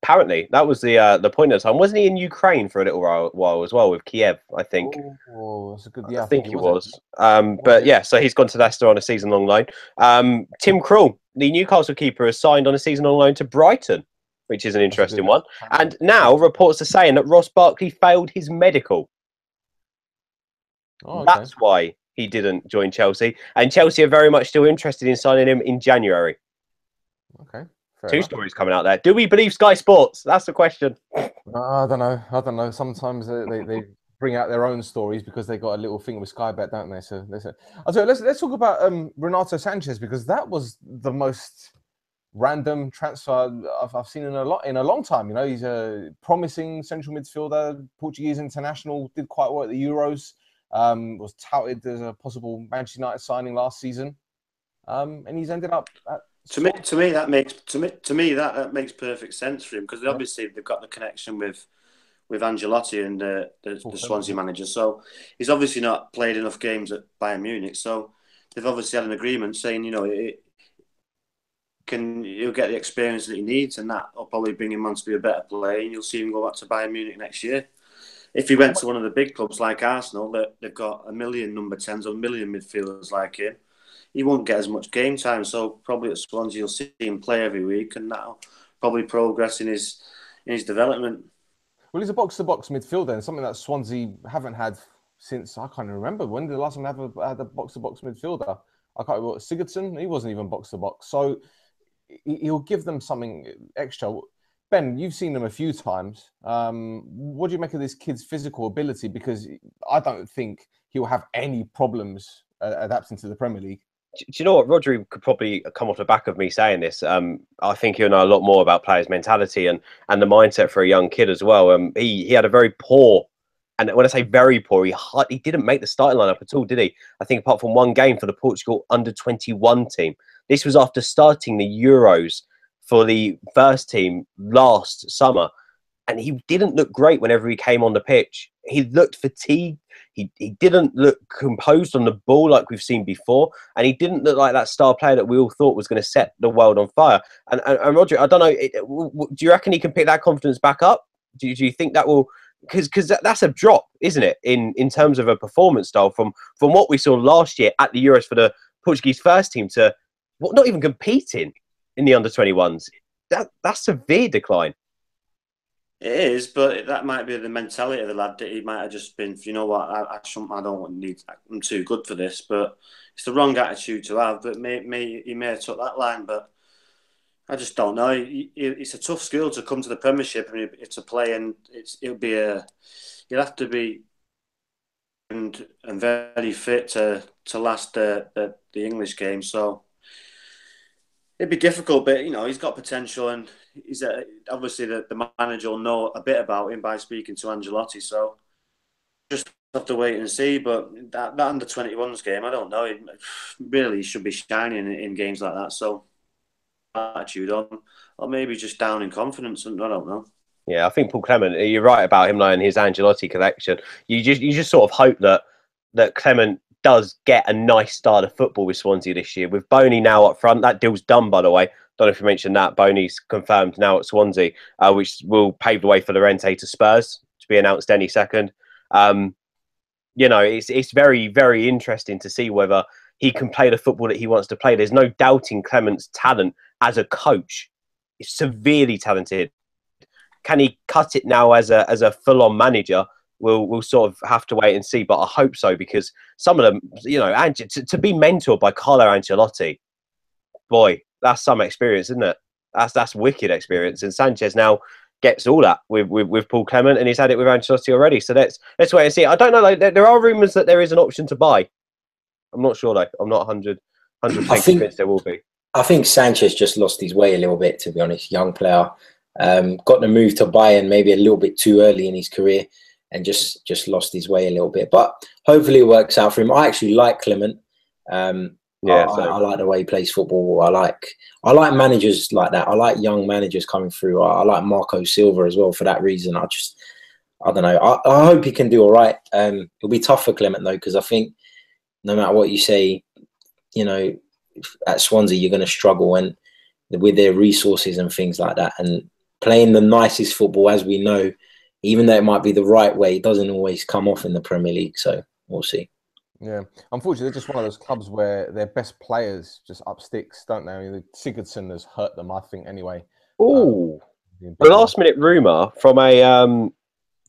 Apparently, that was the point of the time. Wasn't he in Ukraine for a little while as well with Kiev, I think? Oh, that's a good. Yeah, I think he was. But yeah, so he's gone to Leicester on a season-long loan. Tim Krul, the Newcastle keeper, has signed on a season-long loan to Brighton, which is an interesting one. And now reports are saying that Ross Barkley failed his medical. Oh, okay. That's why he didn't join Chelsea. And Chelsea are very much still interested in signing him in January. Okay. Two stories coming out there. Do we believe Sky Sports? That's the question. I don't know. Sometimes they bring out their own stories because they got a little thing with Sky Bet, don't they? So let's talk about Renato Sanchez, because that was the most random transfer I've seen in a long time. You know, he's a promising central midfielder, Portuguese international, did quite well at the Euros. Was touted as a possible Manchester United signing last season, and he's ended up at. To me, that makes perfect sense for him, because obviously they've got the connection with Ancelotti and the Swansea manager. So he's obviously not played enough games at Bayern Munich. So they've obviously had an agreement saying, you know, he'll get the experience that he needs, and that will probably bring him on to be a better player, and you'll see him go back to Bayern Munich next year. If he went to one of the big clubs like Arsenal, that they've got a million number 10s or a million midfielders like him, he won't get as much game time. So probably at Swansea, you'll see him play every week, and that'll probably progress in his development. Well, he's a box-to-box midfielder, and something that Swansea haven't had since, I can't remember. When did the last time they had a box-to-box midfielder? I can't remember. Sigurdsson, he wasn't even box-to-box. So he'll give them something extra. Ben, you've seen him a few times. What do you make of this kid's physical ability? Because I don't think he'll have any problems adapting to the Premier League. Do you know what? Rodri could probably come off the back of me saying this. I think he'll know a lot more about players' mentality and the mindset for a young kid as well. He had a very poor, and when I say very poor, he didn't make the starting lineup at all, did he? I think apart from one game for the Portugal under-21 team. This was after starting the Euros for the first team last summer. And he didn't look great whenever he came on the pitch. He looked fatigued. He didn't look composed on the ball like we've seen before. And he didn't look like that star player that we all thought was going to set the world on fire. And Roger, I don't know, do you reckon he can pick that confidence back up? Do you think that will... Because that's a drop, isn't it, in terms of a performance style from what we saw last year at the Euros for the Portuguese first team to not even competing in the under-21s. That's severe decline. It is, but that might be the mentality of the lad. That he might have just been, you know what, I don't need. I'm too good for this. But it's the wrong attitude to have. But he may have took that line, but I just don't know. It's a tough school to come to the Premiership and to play, and you'll have to be and very fit to last the English game. So it'd be difficult, but he's got potential, and he's obviously the manager will know a bit about him by speaking to Ancelotti. So just have to wait and see. But that under 21s game, I don't know. It really should be shining in games like that. So attitude on, or maybe just down in confidence. And I don't know. Yeah, I think Paul Clement, you're right about him knowing his Ancelotti collection. You just sort of hope that Clement does get a nice start of football with Swansea this year. With Boney now up front, that deal's done, by the way. Don't know if you mentioned that. Boney's confirmed now at Swansea, which will pave the way for Llorente to Spurs to be announced any second. It's very, very interesting to see whether he can play the football that he wants to play. There's no doubting Clement's talent as a coach. He's severely talented. Can he cut it now as a full-on manager? We'll sort of have to wait and see, but I hope so, because some of them, to be mentored by Carlo Ancelotti, boy, that's some experience, isn't it? That's wicked experience. And Sanchez now gets all that with Paul Clement, and he's had it with Ancelotti already. So let's wait and see. I don't know. There are rumours that there is an option to buy. I'm not sure though. I'm not 100% convinced there will be. I think Sanchez just lost his way a little bit, to be honest. Young player, got the move to Bayern maybe a little bit too early in his career, and just lost his way a little bit. But hopefully it works out for him. I actually like Clement. I like the way he plays football. I like managers like that. I like young managers coming through. I like Marco Silva as well for that reason. I don't know. I hope he can do all right. It'll be tough for Clement though, because I think no matter what you say, at Swansea you're going to struggle, and with their resources and things like that, and playing the nicest football, as we know, even though it might be the right way, it doesn't always come off in the Premier League. So we'll see. Yeah, unfortunately, they're just one of those clubs where their best players just up sticks, don't they? I mean, Sigurdsson has hurt them, I think, anyway. Oh, the last-minute rumor from a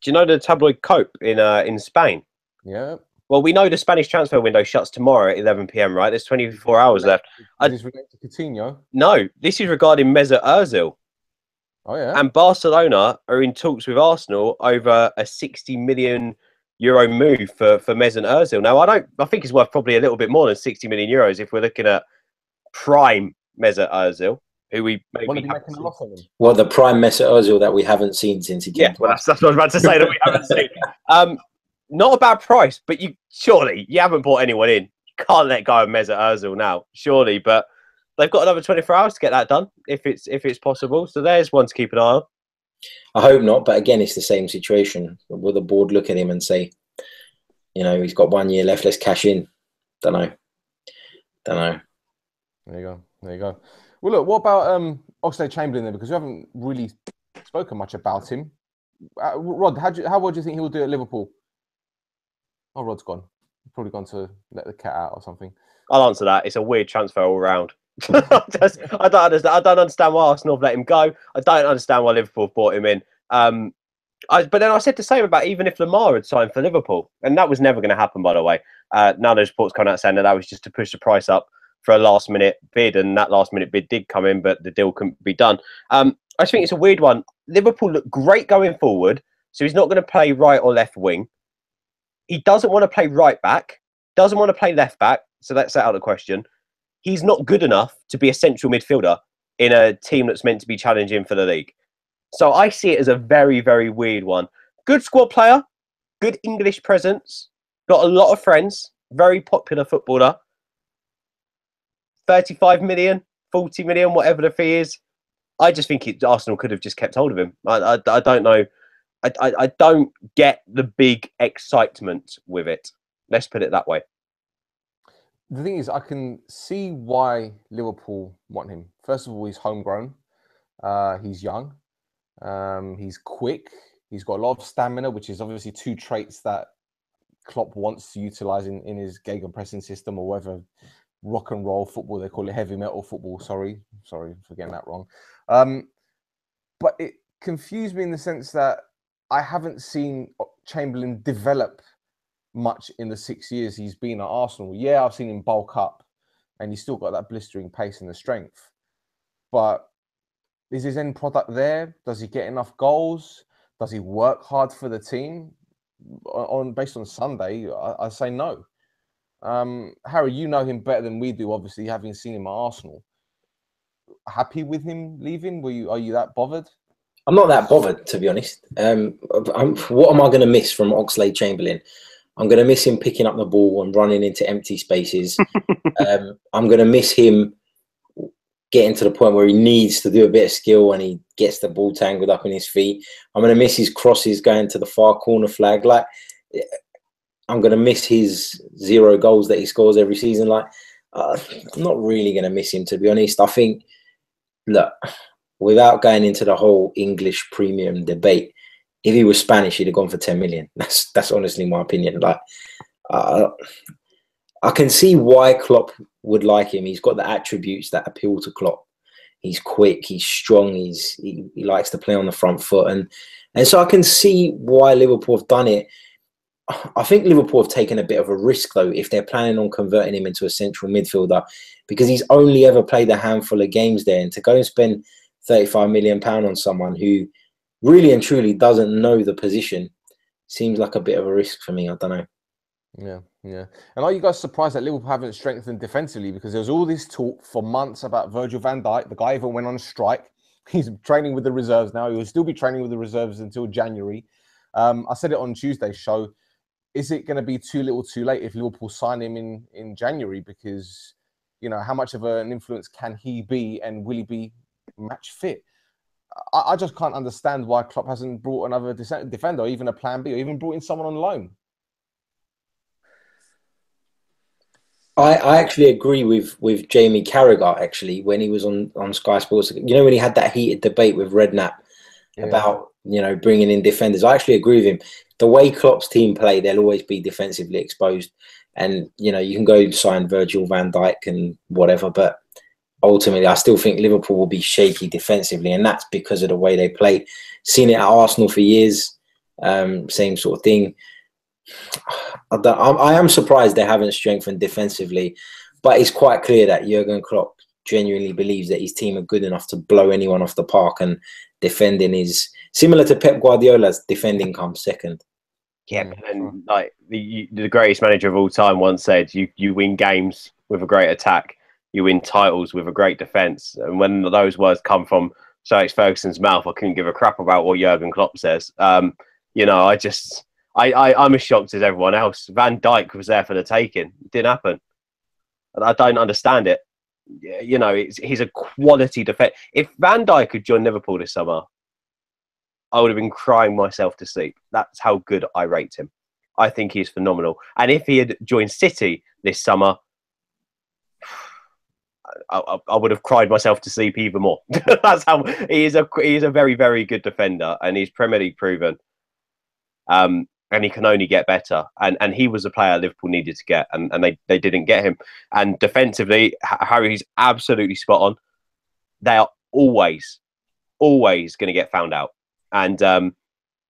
do you know the tabloid Cope in Spain? Yeah. Well, we know the Spanish transfer window shuts tomorrow at 11 p.m. Right? There's 24 hours left. Is this related to Coutinho? No, this is regarding Mesut Ozil. Oh yeah. And Barcelona are in talks with Arsenal over a 60 million euro move for Mesut Ozil. Now, I think it's worth probably a little bit more than 60 million euros if we're looking at prime Mesut Ozil, who we maybe making a lot of him. Well, the prime Mesut Ozil that we haven't seen since he came. Yeah, well, that's what I was about to say that we haven't seen. Not a bad price, but you haven't bought anyone in. You can't let go of Mesut Ozil now, surely. But they've got another 24 hours to get that done, if it's possible. So there's one to keep an eye on. I hope not, but again, it's the same situation. Will the board look at him and say, he's got 1 year left, let's cash in? Don't know. There you go. Well, look, what about Oxlade-Chamberlain then? Because we haven't really spoken much about him. Rod, how well do you think he will do at Liverpool? Oh, Rod's gone. He's probably gone to let the cat out or something. I'll answer that. It's a weird transfer all round. I don't understand why Arsenal have let him go. I don't understand why Liverpool brought him in. But then I said the same about even if Lamar had signed for Liverpool, and that was never going to happen, by the way. None of those reports coming out saying that was just to push the price up for a last-minute bid, and that last-minute bid did come in, but the deal couldn't be done. I just think it's a weird one. Liverpool look great going forward, so he's not going to play right or left wing. He doesn't want to play right back, doesn't want to play left back, so that's out of the question. He's not good enough to be a central midfielder in a team that's meant to be challenging for the league. So I see it as a very, very weird one. Good squad player, good English presence, got a lot of friends, very popular footballer. 35 million, 40 million, whatever the fee is. I just think Arsenal could have just kept hold of him. I don't know. I don't get the big excitement with it. Let's put it that way. The thing is, I can see why Liverpool want him. First of all, he's homegrown. He's young. He's quick. He's got a lot of stamina, which is obviously two traits that Klopp wants to utilise in his gegenpressing system, or rock and roll football. They call it heavy metal football. Sorry for getting that wrong. But it confused me in the sense that I haven't seen Chamberlain develop much in the 6 years he's been at Arsenal. Yeah, I've seen him bulk up, and he's still got that blistering pace and the strength. But is his end product there? Does he get enough goals? Does he work hard for the team? Based on Sunday, I say no. Harry, you know him better than we do, obviously, having seen him at Arsenal. Happy with him leaving? Are you that bothered? I'm not that bothered, to be honest. What am I going to miss from Oxlade-Chamberlain? I'm going to miss him picking up the ball and running into empty spaces. I'm going to miss him getting to the point where he needs to do a bit of skill and he gets the ball tangled up in his feet. I'm going to miss his crosses going to the far corner flag. Like, I'm going to miss his 0 goals that he scores every season. Like, I'm not really going to miss him, to be honest. I think, look, without going into the whole English premium debate, if he was Spanish, he'd have gone for 10 million. That's honestly my opinion. Like, I can see why Klopp would like him. He's got the attributes that appeal to Klopp. He's quick, he's strong, he likes to play on the front foot. And so I can see why Liverpool have done it. I think Liverpool have taken a bit of a risk, though, if they're planning on converting him into a central midfielder, because he's only ever played a handful of games there. And to go and spend £35 million on someone who really and truly doesn't know the position seems like a bit of a risk for me. I don't know. Yeah. And are you guys surprised that Liverpool haven't strengthened defensively? Because there was all this talk for months about Virgil van Dijk. The guy even went on strike. He's training with the reserves now. He will still be training with the reserves until January. I said it on Tuesday's show. Is it going to be too little too late if Liverpool sign him in January? Because, you know, how much of an influence can he be, and will he be match fit? I just can't understand why Klopp hasn't brought another defender, or even a plan B, or even brought in someone on loan. I actually agree with Jamie Carragher, actually, when he was on Sky Sports. You know, when he had that heated debate with Redknapp about, you know, bringing in defenders. I actually agree with him. The way Klopp's team play, they'll always be defensively exposed. And, you know, you can go sign Virgil van Dijk and whatever, but ultimately I still think Liverpool will be shaky defensively, and that's because of the way they play. Seen it at Arsenal for years, same sort of thing. I am surprised they haven't strengthened defensively, but it's quite clear that Jurgen Klopp genuinely believes that his team are good enough to blow anyone off the park, and defending is similar to Pep Guardiola's. Defending comes second. Yeah, and like the greatest manager of all time once said, "You win games with a great attack, you win titles with a great defense." And when those words come from Sir Alex Ferguson's mouth, I couldn't give a crap about what Jurgen Klopp says. You know, I'm as shocked as everyone else. Van Dijk was there for the taking. It didn't happen. And I don't understand it. You know, he's a quality defence. If Van Dijk had joined Liverpool this summer, I would have been crying myself to sleep. That's how good I rate him. I think he's phenomenal. And if he had joined City this summer, I would have cried myself to sleep even more. That's how he is a very, very good defender, and he's Premier League proven. And he can only get better. And he was a player Liverpool needed to get, and they didn't get him. And defensively, Harry's absolutely spot on. They are always going to get found out. And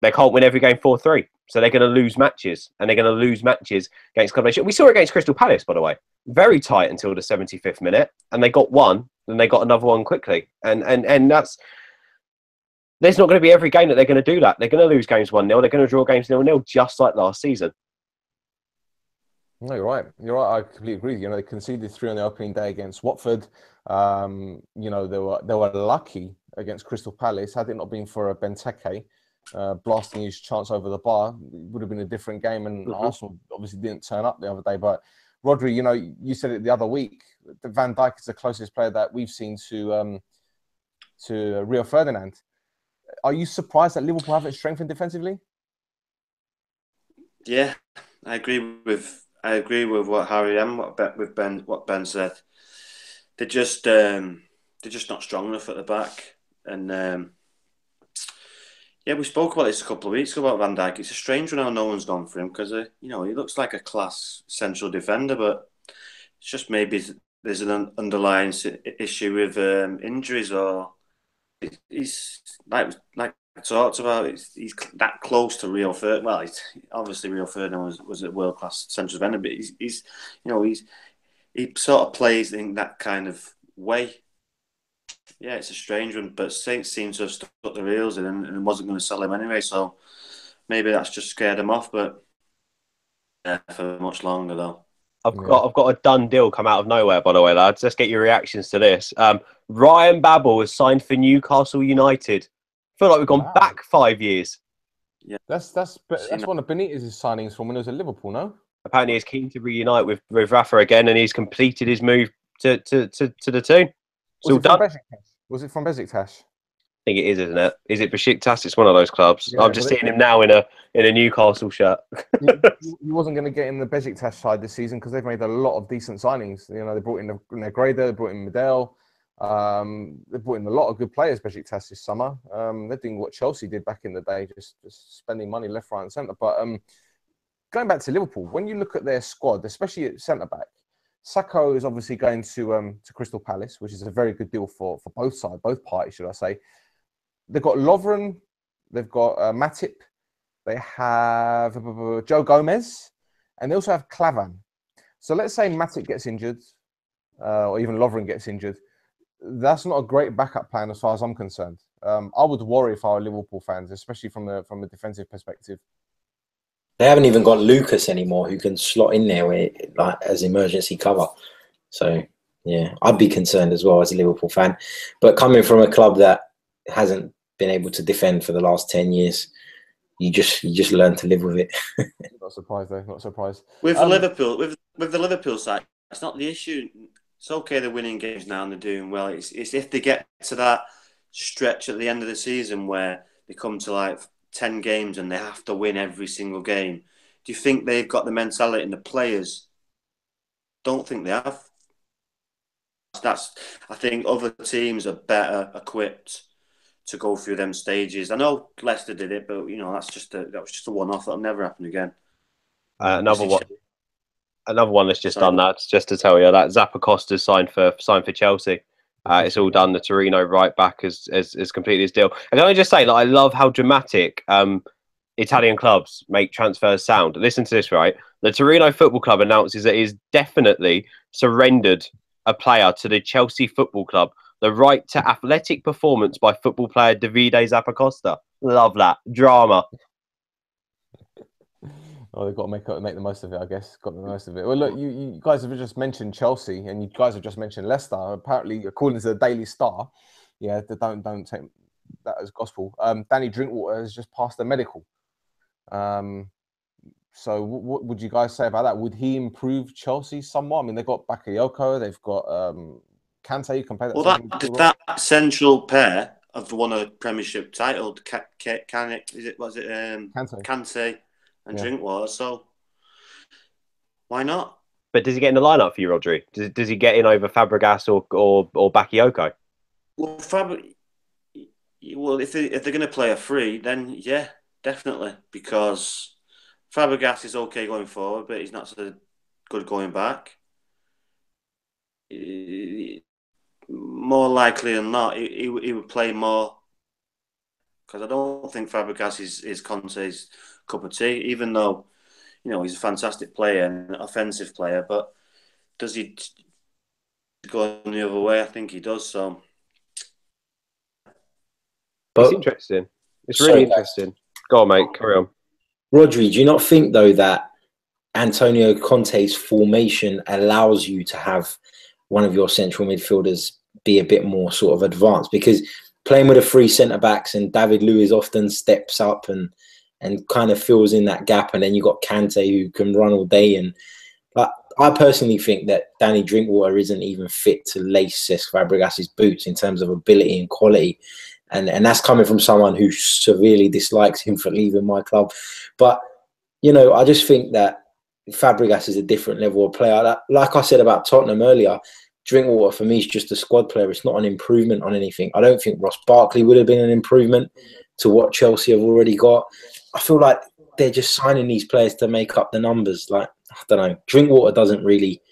they can't win every game 4-3. So they're going to lose matches. And they're going to lose matches against combination. We saw it against Crystal Palace, by the way. Very tight until the 75th minute. And they got one, and they got another one quickly. And that's... There's not going to be every game that they're going to do that. They're going to lose games 1-0. They're going to draw games 0-0, just like last season. No, you're right. You're right. I completely agree. You know, they conceded 3 on the opening day against Watford. You know, they were lucky against Crystal Palace. Had it not been for a Benteke blasting his chance over the bar, it would have been a different game. And Arsenal obviously didn't turn up the other day. But Rodri, you know, you said it the other week. Van Dijk is the closest player that we've seen to Rio Ferdinand. Are you surprised that Liverpool haven't strengthened defensively? Yeah, I agree with what Harry and what Ben said. They're just not strong enough at the back. And yeah, we spoke about this a couple of weeks ago about Van Dijk. It's a strange one how no one's gone for him, because you know, he looks like a class central defender, but it's just maybe there's an underlying issue with injuries, or he's like I talked about. He's that close to Rio Ferdinand. Well, he's obviously Rio Ferdinand was a world class central defender, but he's he sort of plays in that kind of way. Yeah, it's a strange one, but Saints seem to have stuck the reels in and wasn't going to sell him anyway. So maybe that's just scared him off. But yeah, for much longer though. I've got a done deal come out of nowhere, by the way, lads. Let's get your reactions to this. Ryan Babel has signed for Newcastle United. I feel like we've gone back 5 years. Yeah, that's one of Benitez's signings from when he was at Liverpool. No, apparently he's keen to reunite with Rafa again, and he's completed his move to the team. Was it from Besiktas? I think it is, isn't it? Is it Besiktas? It's one of those clubs. Yeah, I'm just seeing him now in a Newcastle shirt. He wasn't going to get in the Besiktas side this season because they've made a lot of decent signings. You know, they brought in Negredo, they brought in Medel, they brought in a lot of good players. Besiktas this summer. They're doing what Chelsea did back in the day, just spending money left, right, and centre. But going back to Liverpool, when you look at their squad, especially at centre back, Sakho is obviously going to Crystal Palace, which is a very good deal for both sides, both parties, should I say. They've got Lovren, they've got Matip, they have Joe Gomez, and they also have Klavan. So let's say Matip gets injured, or even Lovren gets injured. That's not a great backup plan as far as I'm concerned. I would worry if I were Liverpool fans, especially from a defensive perspective. They haven't even got Lucas anymore, who can slot in there as emergency cover. So yeah, I'd be concerned as well as a Liverpool fan. But coming from a club that hasn't been able to defend for the last 10 years, you just learn to live with it. Not surprised though. Not surprised. With Liverpool, with the Liverpool side, that's not the issue. It's okay they're winning games now and they're doing well. It's if they get to that stretch at the end of the season where they come to like 10 games and they have to win every single game. Do you think they've got the mentality, and the players don't think they have? I think other teams are better equipped to go through them stages. I know Leicester did it, but that was just a one-off. That'll never happen again. Another one that's just done that. Just to tell you that Zappacosta signed for Chelsea. It's all done. The Torino right back has completed his deal. And can I just say that I love how dramatic Italian clubs make transfers sound. Listen to this, right? The Torino Football Club announces that it is definitely surrendered a player to the Chelsea Football Club, the right to athletic performance by football player Davide Zappacosta. Love that. Drama. Well, they've got to make the most of it, I guess. Got the most of it. Well, look, you guys have just mentioned Chelsea, and you guys have just mentioned Leicester. Apparently, according to the Daily Star, they don't take that as gospel. Danny Drinkwater has just passed the medical. So what would you guys say about that? Would he improve Chelsea somewhat? I mean, they've got Bakayoko, they've got Kante. You compare that. Well, that central pair have won a Premiership title. Kante and Drinkwater. So why not? But does he get in the lineup for you, Rodri? Does he get in over Fabregas or Bakayoko? Well, if they're going to play a free, then yeah, definitely, because Fabregas is okay going forward, but he's not so good going back. More likely than not, he would play more, because I don't think Fabregas is Conte's cup of tea, even though he's a fantastic player and an offensive player. But does he go the other way? I think he does. So it's interesting. It's really interesting. Go on, mate. Carry on. Rodri, do you not think, though, that Antonio Conte's formation allows you to have one of your central midfielders be a bit more sort of advanced? Because playing with the three centre-backs, and David Luiz often steps up and kind of fills in that gap, and then you got Kante who can run all day. And I personally think that Danny Drinkwater isn't even fit to lace Cesc Fabregas's boots in terms of ability and quality. And that's coming from someone who severely dislikes him for leaving my club. But, I just think that Fabregas is a different level of player. Like I said about Tottenham earlier, Drinkwater for me is just a squad player. It's not an improvement on anything. I don't think Ross Barkley would have been an improvement to what Chelsea have already got. I feel like they're just signing these players to make up the numbers. Like, I don't know. Drinkwater doesn't really...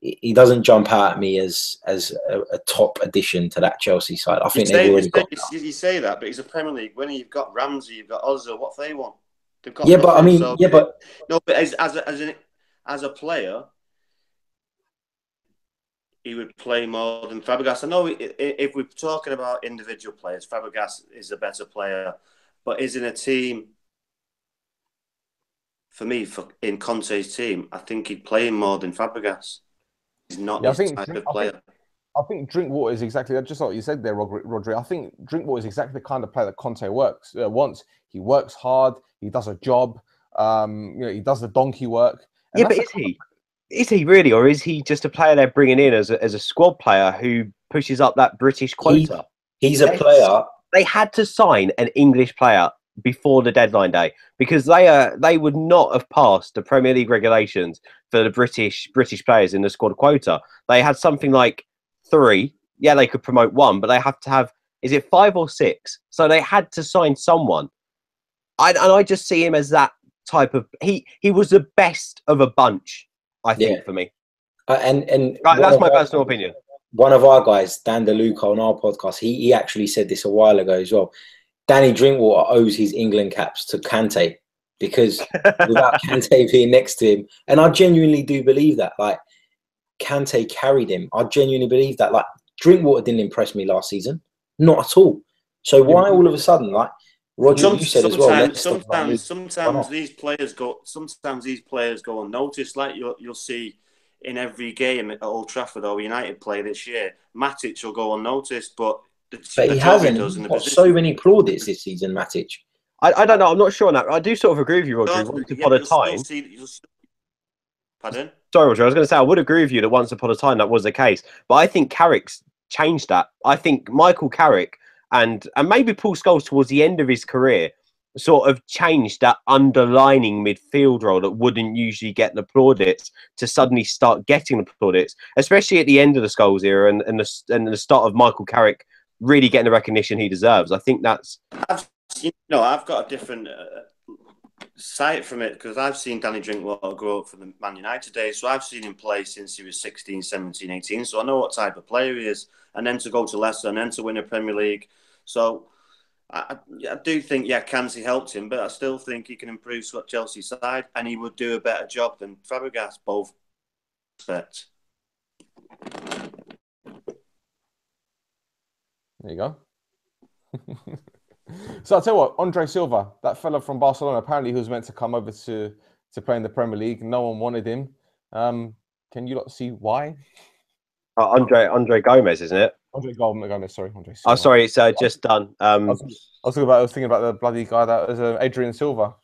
he doesn't jump out at me as a top addition to that Chelsea side. I think they've already got. You say that, but he's a Premier League winner. You've got Ramsey, you've got Ozil. What they want? They've got Yeah, nothing, but I mean, so yeah, but no. But as a player, he would play more than Fabregas. I know if we're talking about individual players, Fabregas is a better player, but is in a team. For me, in Conte's team, I think he'd play more than Fabregas. He's not this type of player. I think Drinkwater is exactly just like you said there, Rodri. I think Drinkwater is exactly the kind of player that Conte wants. He works hard. He does a job. He does the donkey work. Yeah, but is he? Is he really, or is he just a player they're bringing in as a squad player who pushes up that British quota? He's a player. They had to sign an English player before the deadline day because they would not have passed the Premier League regulations for the British players in the squad quota. They had something like 3. Yeah, they could promote 1, but they have to have, is it 5 or 6? So they had to sign someone. I just see him as that type of. He was the best of a bunch, I think, for me. And that's my personal opinion. One of our guys, Dan DeLuca, on our podcast, he actually said this a while ago as well. Danny Drinkwater owes his England caps to Kante because without Kante being next to him, and I genuinely do believe that, like, Kante carried him. I genuinely believe that. Like, Drinkwater didn't impress me last season, not at all. So why all of a sudden, like Roger, you said as well? Sometimes these players go unnoticed. Like you'll see in every game at Old Trafford or United play this year, Matic will go unnoticed, but he hasn't. He's got so many plaudits this season, Matic. I don't know. I'm not sure on that. I do sort of agree with you, Roger. Once upon a time. Pardon? Sorry, Roger. I was going to say I would agree with you that once upon a time that was the case, but I think Carrick's changed that. I think Michael Carrick and maybe Paul Scholes towards the end of his career sort of changed that underlining midfield role that wouldn't usually get the plaudits to suddenly start getting the plaudits, especially at the end of the Scholes era and the start of Michael Carrick really getting the recognition he deserves. I think that's. I've got a different sight from it because I've seen Danny Drinkwater grow up for the Man United days. So I've seen him play since he was 16, 17, 18. So I know what type of player he is. And then to go to Leicester and then to win a Premier League. So I do think, Kante helped him, but I still think he can improve Chelsea's side and he would do a better job than Fabregas, both aspects. There you go. So I'll tell you what, Andre Silva, that fella from Barcelona, apparently he was meant to come over to play in the Premier League. No one wanted him. Can you not see why? Andre Gomez, isn't it? Andre Gomez, sorry. Andre Silva. Oh, sorry, it's just done. I was thinking about the bloody guy that was Adrian Silva.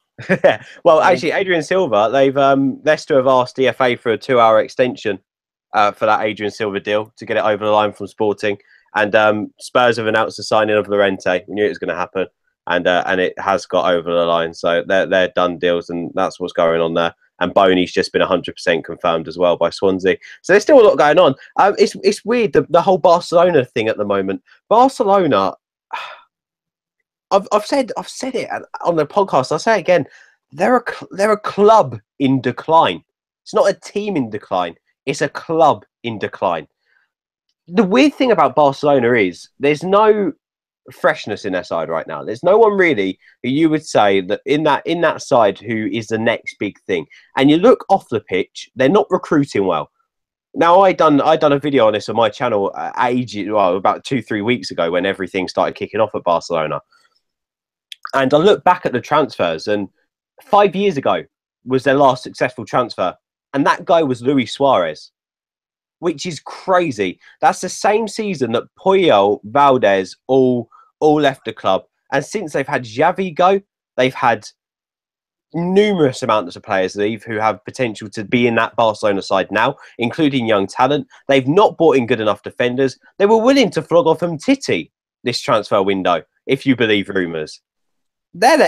Well, actually, Adrian Silva, they've Leicester have asked the FA for a 2-hour extension for that Adrian Silva deal to get it over the line from Sporting. And Spurs have announced the signing of Llorente. We knew it was going to happen, and it has got over the line. So they're done deals, and that's what's going on there. And Boney's just been 100% confirmed as well by Swansea. So there's still a lot going on. It's weird the whole Barcelona thing at the moment. Barcelona, I've said it on the podcast. I'll say it again. They're a club in decline. It's not a team in decline. It's a club in decline. The weird thing about Barcelona is there's no freshness in their side right now. There's no one really who you would say that in that side who is the next big thing. And you look off the pitch, they're not recruiting well. Now I done a video on this on my channel about 2-3 weeks ago when everything started kicking off at Barcelona. And I look back at the transfers, and 5 years ago was their last successful transfer, and that guy was Luis Suarez. Which is crazy. That's the same season that Puyol, Valdez all left the club. And since they've had Xavi go, they've had numerous amounts of players leave who have potential to be in that Barcelona side now, including young talent. They've not brought in good enough defenders. They were willing to flog off Titi this transfer window, if you believe rumours.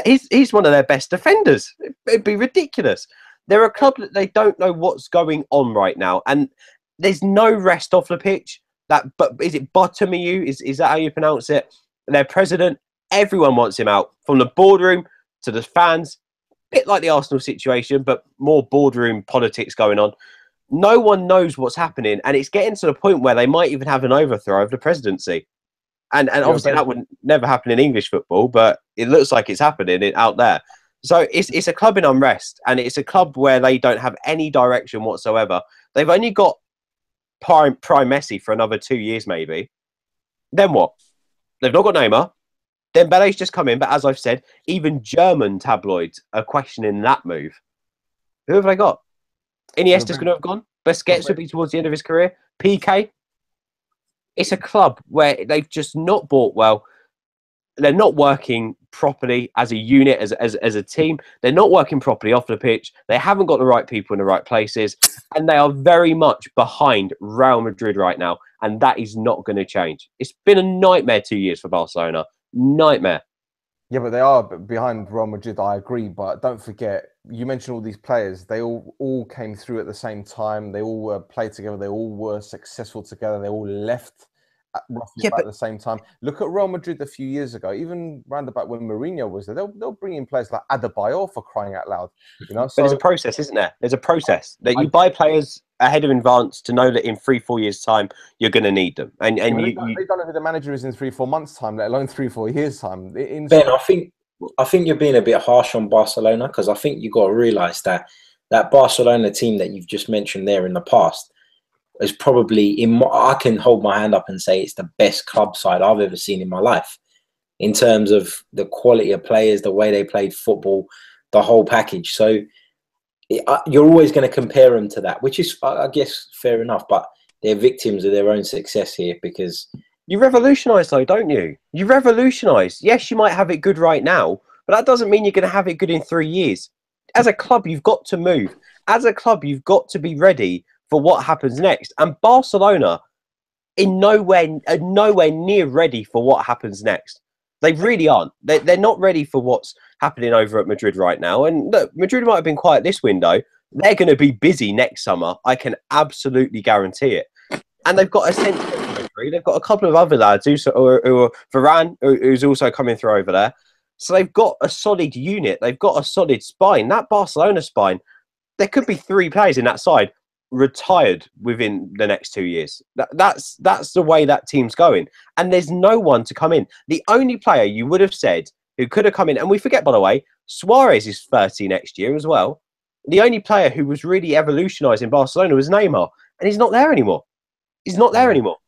He's one of their best defenders. It'd be ridiculous. They're a club that they don't know what's going on right now. And there's no rest off the pitch. But is it Bartomeu? Is that how you pronounce it? Their president, everyone wants him out, from the boardroom to the fans. A bit like the Arsenal situation, but more boardroom politics going on. No one knows what's happening, and it's getting to the point where they might even have an overthrow of the presidency. And obviously that would never happen in English football, but it looks like it's happening out there. So it's a club in unrest, and it's a club where they don't have any direction whatsoever. They've only got prime Messi for another 2 years, maybe. Then what? They've not got Neymar. Dembele's just come in, but as I've said, even German tabloids are questioning that move. Who have they got? Iniesta's going to have gone. Busquets would be towards the end of his career. PK. It's a club where they've just not bought well. They're not working properly as a unit, as a team. They're not working properly off the pitch. They haven't got the right people in the right places. And they are very much behind Real Madrid right now. And that is not going to change. It's been a nightmare 2 years for Barcelona. Nightmare. Yeah, but they are behind Real Madrid, I agree. But don't forget, you mentioned all these players. They all came through at the same time. They all played together. They all were successful together. They all left at roughly about the same time. Look at Real Madrid a few years ago, even round about when Mourinho was there. They'll bring in players like Adebayor, for crying out loud. You know, so there's a process, isn't there? There's a process that you buy players ahead of advance to know that in 3-4 years' time you're going to need them. And they don't know who the manager is in 3-4 months' time, let alone 3-4 years' time. Ben, I think you're being a bit harsh on Barcelona, because I think you've got to realise that Barcelona team that you've just mentioned there in the past is probably, I can hold my hand up and say it's the best club side I've ever seen in my life in terms of the quality of players, the way they played football, the whole package. So you're always going to compare them to that, which is, I guess, fair enough. But they're victims of their own success here, because you revolutionise, though, don't you? You revolutionise. Yes, you might have it good right now, but that doesn't mean you're going to have it good in 3 years. As a club, you've got to move. As a club, you've got to be ready for what happens next. And Barcelona in nowhere near ready for what happens next. They really aren't. They're not ready for what's happening over at Madrid right now. And look, Madrid might have been quiet this window. They're going to be busy next summer. I can absolutely guarantee it. And they've got a sense of chemistry. They've got a couple of other lads who are Varane, who's also coming through over there. So they've got a solid unit. They've got a solid spine. That Barcelona spine, there could be 3 players in that side retired within the next 2 years. That's the way that team's going. And there's no one to come in. The only player you would have said who could have come in, and we forget, by the way, Suarez is 30 next year as well. The only player who was really revolutionising Barcelona was Neymar, and he's not there anymore. He's not there anymore.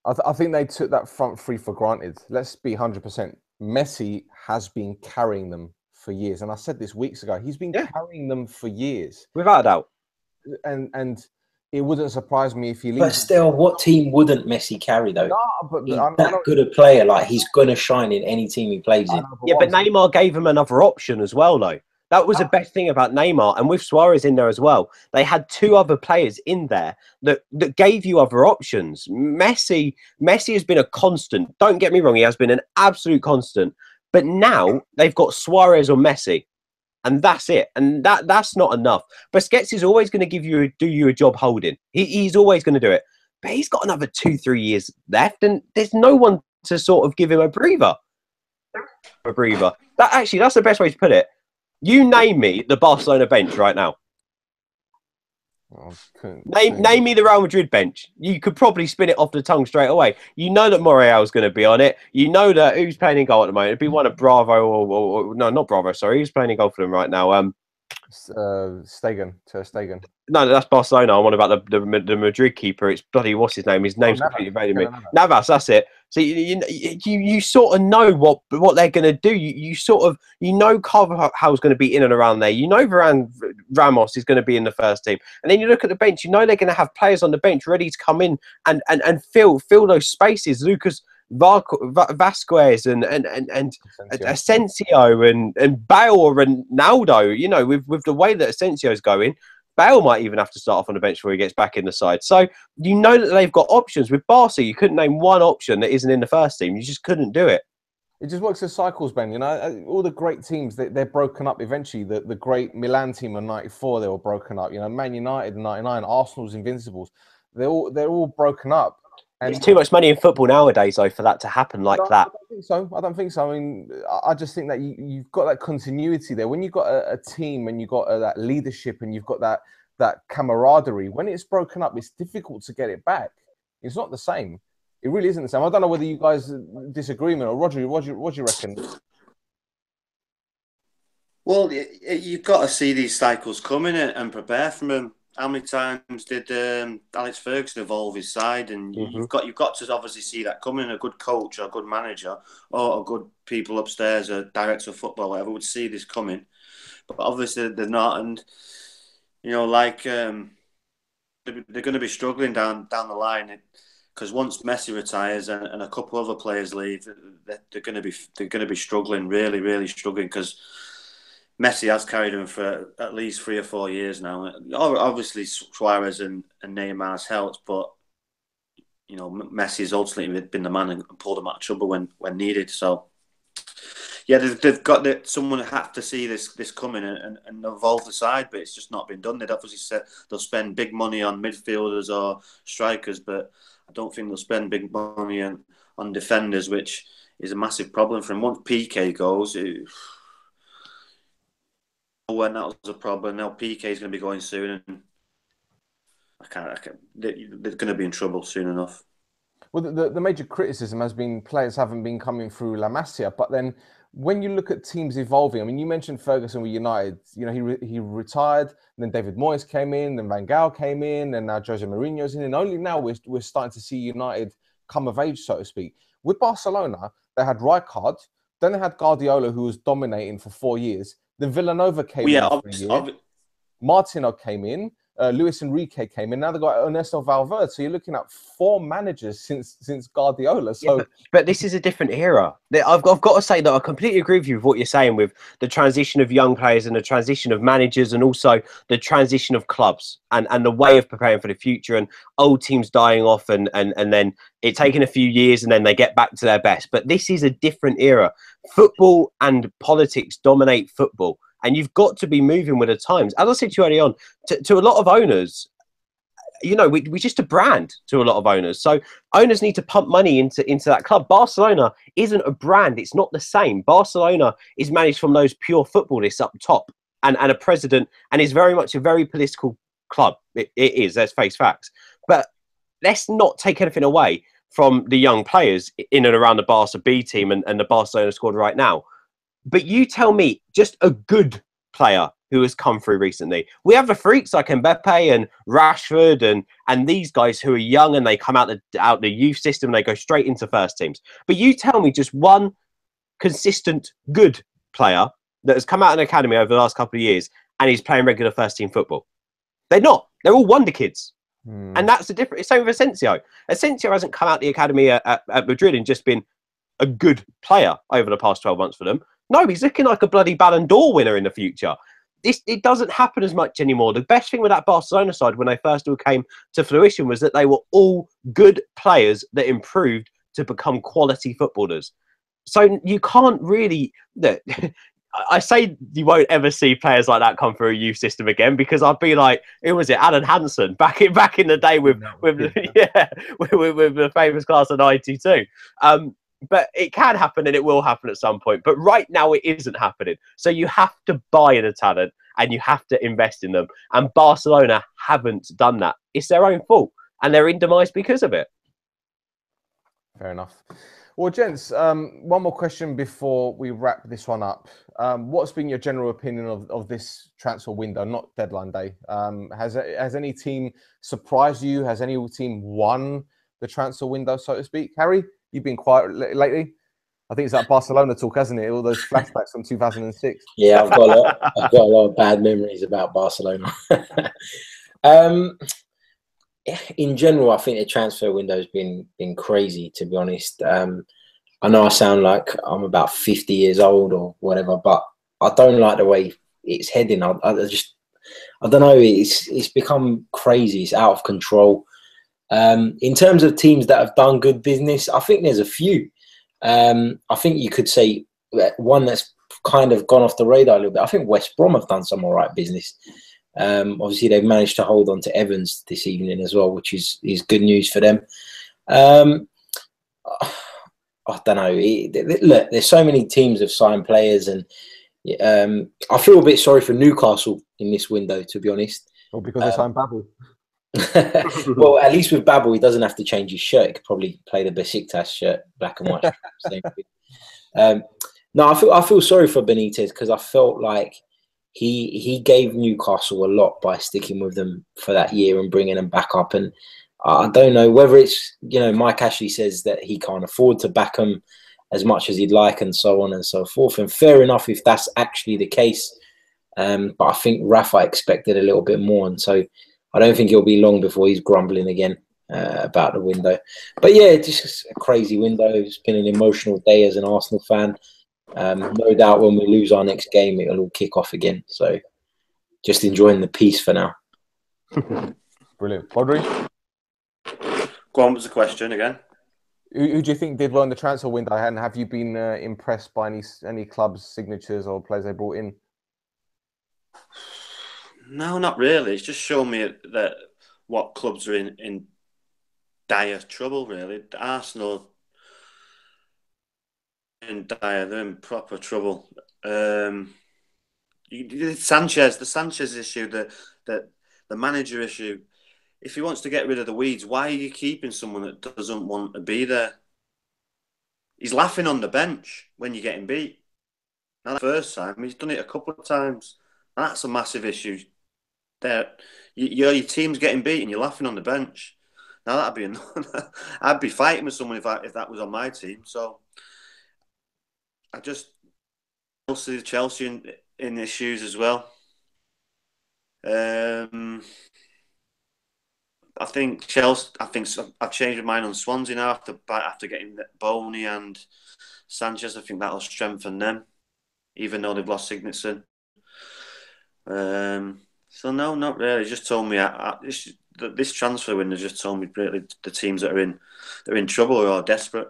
I think they took that front three for granted. Let's be 100%. Messi has been carrying them for years. And I said this weeks ago. He's been carrying them for years. Without a doubt. And it wouldn't surprise me if he leaves. But still, what team wouldn't Messi carry, though? No, but he's that good a player. Like, he's going to shine in any team he plays in. Yeah, but Neymar gave him another option as well, though. That was the best thing about Neymar, and with Suarez in there as well. They had 2 other players in there that gave you other options. Messi has been a constant. Don't get me wrong, he has been an absolute constant. But now they've got Suarez or Messi, and that's it. And that's not enough. Busquets is always going to do you a job holding. He's always going to do it. But he's got another 2-3 years left, and there's no one to sort of give him a breather. That's the best way to put it. You name me the Barcelona bench right now. Name me the Real Madrid bench. You could probably spin it off the tongue straight away. You know that Morreal's going to be on it. You know that who's playing in goal at the moment. It'd be one of Bravo or no, not Bravo. Sorry, who's playing in goal for them right now? Stegen. No, that's Barcelona. I'm on about the Madrid keeper. It's bloody what's his name? His name's completely evaded me. Navas. That's it. So you sort of know what they're going to do. You sort of know Carvajal's going to be in and around there. You know Varane Ramos is going to be in the first team, and then you look at the bench. You know they're going to have players on the bench ready to come in and fill those spaces. Lucas Vasquez and Asensio and Bale or Ronaldo. You know, with the way that Asensio's going. Bale might even have to start off on the bench before he gets back in the side. So you know that they've got options. With Barca, you couldn't name one option that isn't in the first team. You just couldn't do it. It just works as cycles, Ben. You know, all the great teams, they're broken up eventually. The great Milan team in '94, they were broken up. You know, Man United in '99, Arsenal's Invincibles, they're all broken up. And there's too much money in football nowadays, though, for that to happen like that. I don't think so. I mean, I just think that you've got that continuity there. When you've got a team and you've got that leadership and you've got that that camaraderie. When it's broken up, it's difficult to get it back. It's not the same. It really isn't the same. I don't know whether you guys disagree, or Roger, what do you reckon? Well, you've got to see these cycles coming and prepare for them. How many times did Alex Ferguson evolve his side? And you've got to obviously see that coming. A good coach or a good manager or a good people upstairs, a director of football, whatever, would see this coming. But obviously they're not, and they're going to be struggling down the line because once Messi retires and a couple other players leave, they're going to be struggling, really, really struggling because Messi has carried them for at least 3 or 4 years now. Obviously, Suarez and Neymar's helped, but Messi has ultimately been the man and pulled them out of trouble when needed. So, yeah, they've got that. Someone have to see this coming and evolve the side, but it's just not been done. They'd obviously said they'll spend big money on midfielders or strikers, but I don't think they'll spend big money on defenders, which is a massive problem for them. Once PK goes, when that was a problem, now PK is going to be going soon, and they're going to be in trouble soon enough. Well, the major criticism has been players haven't been coming through La Masia, but then when you look at teams evolving, I mean, you mentioned Ferguson with United. He retired, and then David Moyes came in, then Van Gaal came in, and now Jose Mourinho's in, and only now we're starting to see United come of age, so to speak. With Barcelona, they had Rijkaard, then they had Guardiola, who was dominating for 4 years. Then Villanova came in for a year. Martino came in. Luis Enrique came in. Now they've got Ernesto Valverde. So you're looking at 4 managers since Guardiola. So, yeah, but this is a different era. I've got to say that I completely agree with you with what you're saying with the transition of young players and the transition of managers and also the transition of clubs and the way of preparing for the future and old teams dying off and then it taking a few years and then they get back to their best. But this is a different era. Football and politics dominate football. And you've got to be moving with the times. As I said to you early on, to a lot of owners, we're just a brand to a lot of owners. So owners need to pump money into that club. Barcelona isn't a brand. It's not the same. Barcelona is managed from those pure footballists up top and a president and is very much a very political club. It is, let's face facts. But let's not take anything away from the young players in and around the Barca B team and the Barcelona squad right now. But you tell me, just a good player who has come through recently. We have the freaks like Mbappe and Rashford and these guys who are young and they come out the youth system and they go straight into first teams. But you tell me just one consistent good player that has come out of an academy over the last couple of years and he's playing regular first team football. They're not. They're all wonder kids. And that's the difference. Same with Asensio. Asensio hasn't come out the academy at Madrid and just been a good player over the past 12 months for them. No, he's looking like a bloody Ballon d'Or winner in the future. It doesn't happen as much anymore. The best thing with that Barcelona side when they first all came to fruition was that they were all good players that improved to become quality footballers. So you can't really... I say you won't ever see players like that come through a youth system again because I'd be like, who was it? Alan Hansen back in the day with the famous class of '92. But it can happen and it will happen at some point. But right now it isn't happening. So you have to buy the talent and you have to invest in them. And Barcelona haven't done that. It's their own fault. And they're in demise because of it. Fair enough. Well, gents, one more question before we wrap this one up. What's been your general opinion of this transfer window, not deadline day? Has any team surprised you? Has any team won the transfer window, so to speak? Harry? You've been quiet lately. I think it's that Barcelona talk, hasn't it? All those flashbacks from 2006. Yeah, I've got a lot of bad memories about Barcelona. In general, I think the transfer window has been crazy, to be honest. I know I sound like I'm about 50 years old or whatever, but I don't like the way it's heading. I don't know. It's become crazy. It's out of control. In terms of teams that have done good business, I think there's a few. I think you could say one that's kind of gone off the radar a little bit. I think West Brom have done some all right business. Obviously, they've managed to hold on to Evans this evening as well, which is good news for them. I don't know. Look, there's so many teams have signed players, and I feel a bit sorry for Newcastle in this window, to be honest. Or because they signed Babel. Well, at least with Babel, he doesn't have to change his shirt. He could probably play the Besiktas shirt, black and white. Same thing. No, I feel sorry for Benitez because I felt like he gave Newcastle a lot by sticking with them for that year and bringing them back up. And I don't know whether it's, Mike Ashley says that he can't afford to back them as much as he'd like and so on and so forth. And fair enough if that's actually the case. But I think Rafa expected a little bit more. And so I don't think it'll be long before he's grumbling again about the window. But yeah, just a crazy window. It's been an emotional day as an Arsenal fan. No doubt when we lose our next game, it'll all kick off again. So just enjoying the peace for now. Brilliant. Audrey? Go on, what's the question again? Who do you think did well in the transfer window? And have you been impressed by any clubs' signatures or players they brought in? No, not really. It's just shown me that what clubs are in dire trouble, really. Arsenal in dire, they're in proper trouble. The Sanchez issue, the manager issue. If he wants to get rid of the weeds, why are you keeping someone that doesn't want to be there? He's laughing on the bench when you're getting beat. Not the first time, he's done it a couple of times. That's a massive issue. There, your team's getting beaten. You're laughing on the bench. Now that'd be I'd be fighting with someone if that was on my team. So I just see Chelsea in issues as well. I think Chelsea. I've changed my mind on Swansea now after getting Boney and Sanchez. I think that'll strengthen them, even though they've lost Sigurdsson. So no, not really. It just told me this transfer window just told me really the teams that are in trouble or are desperate.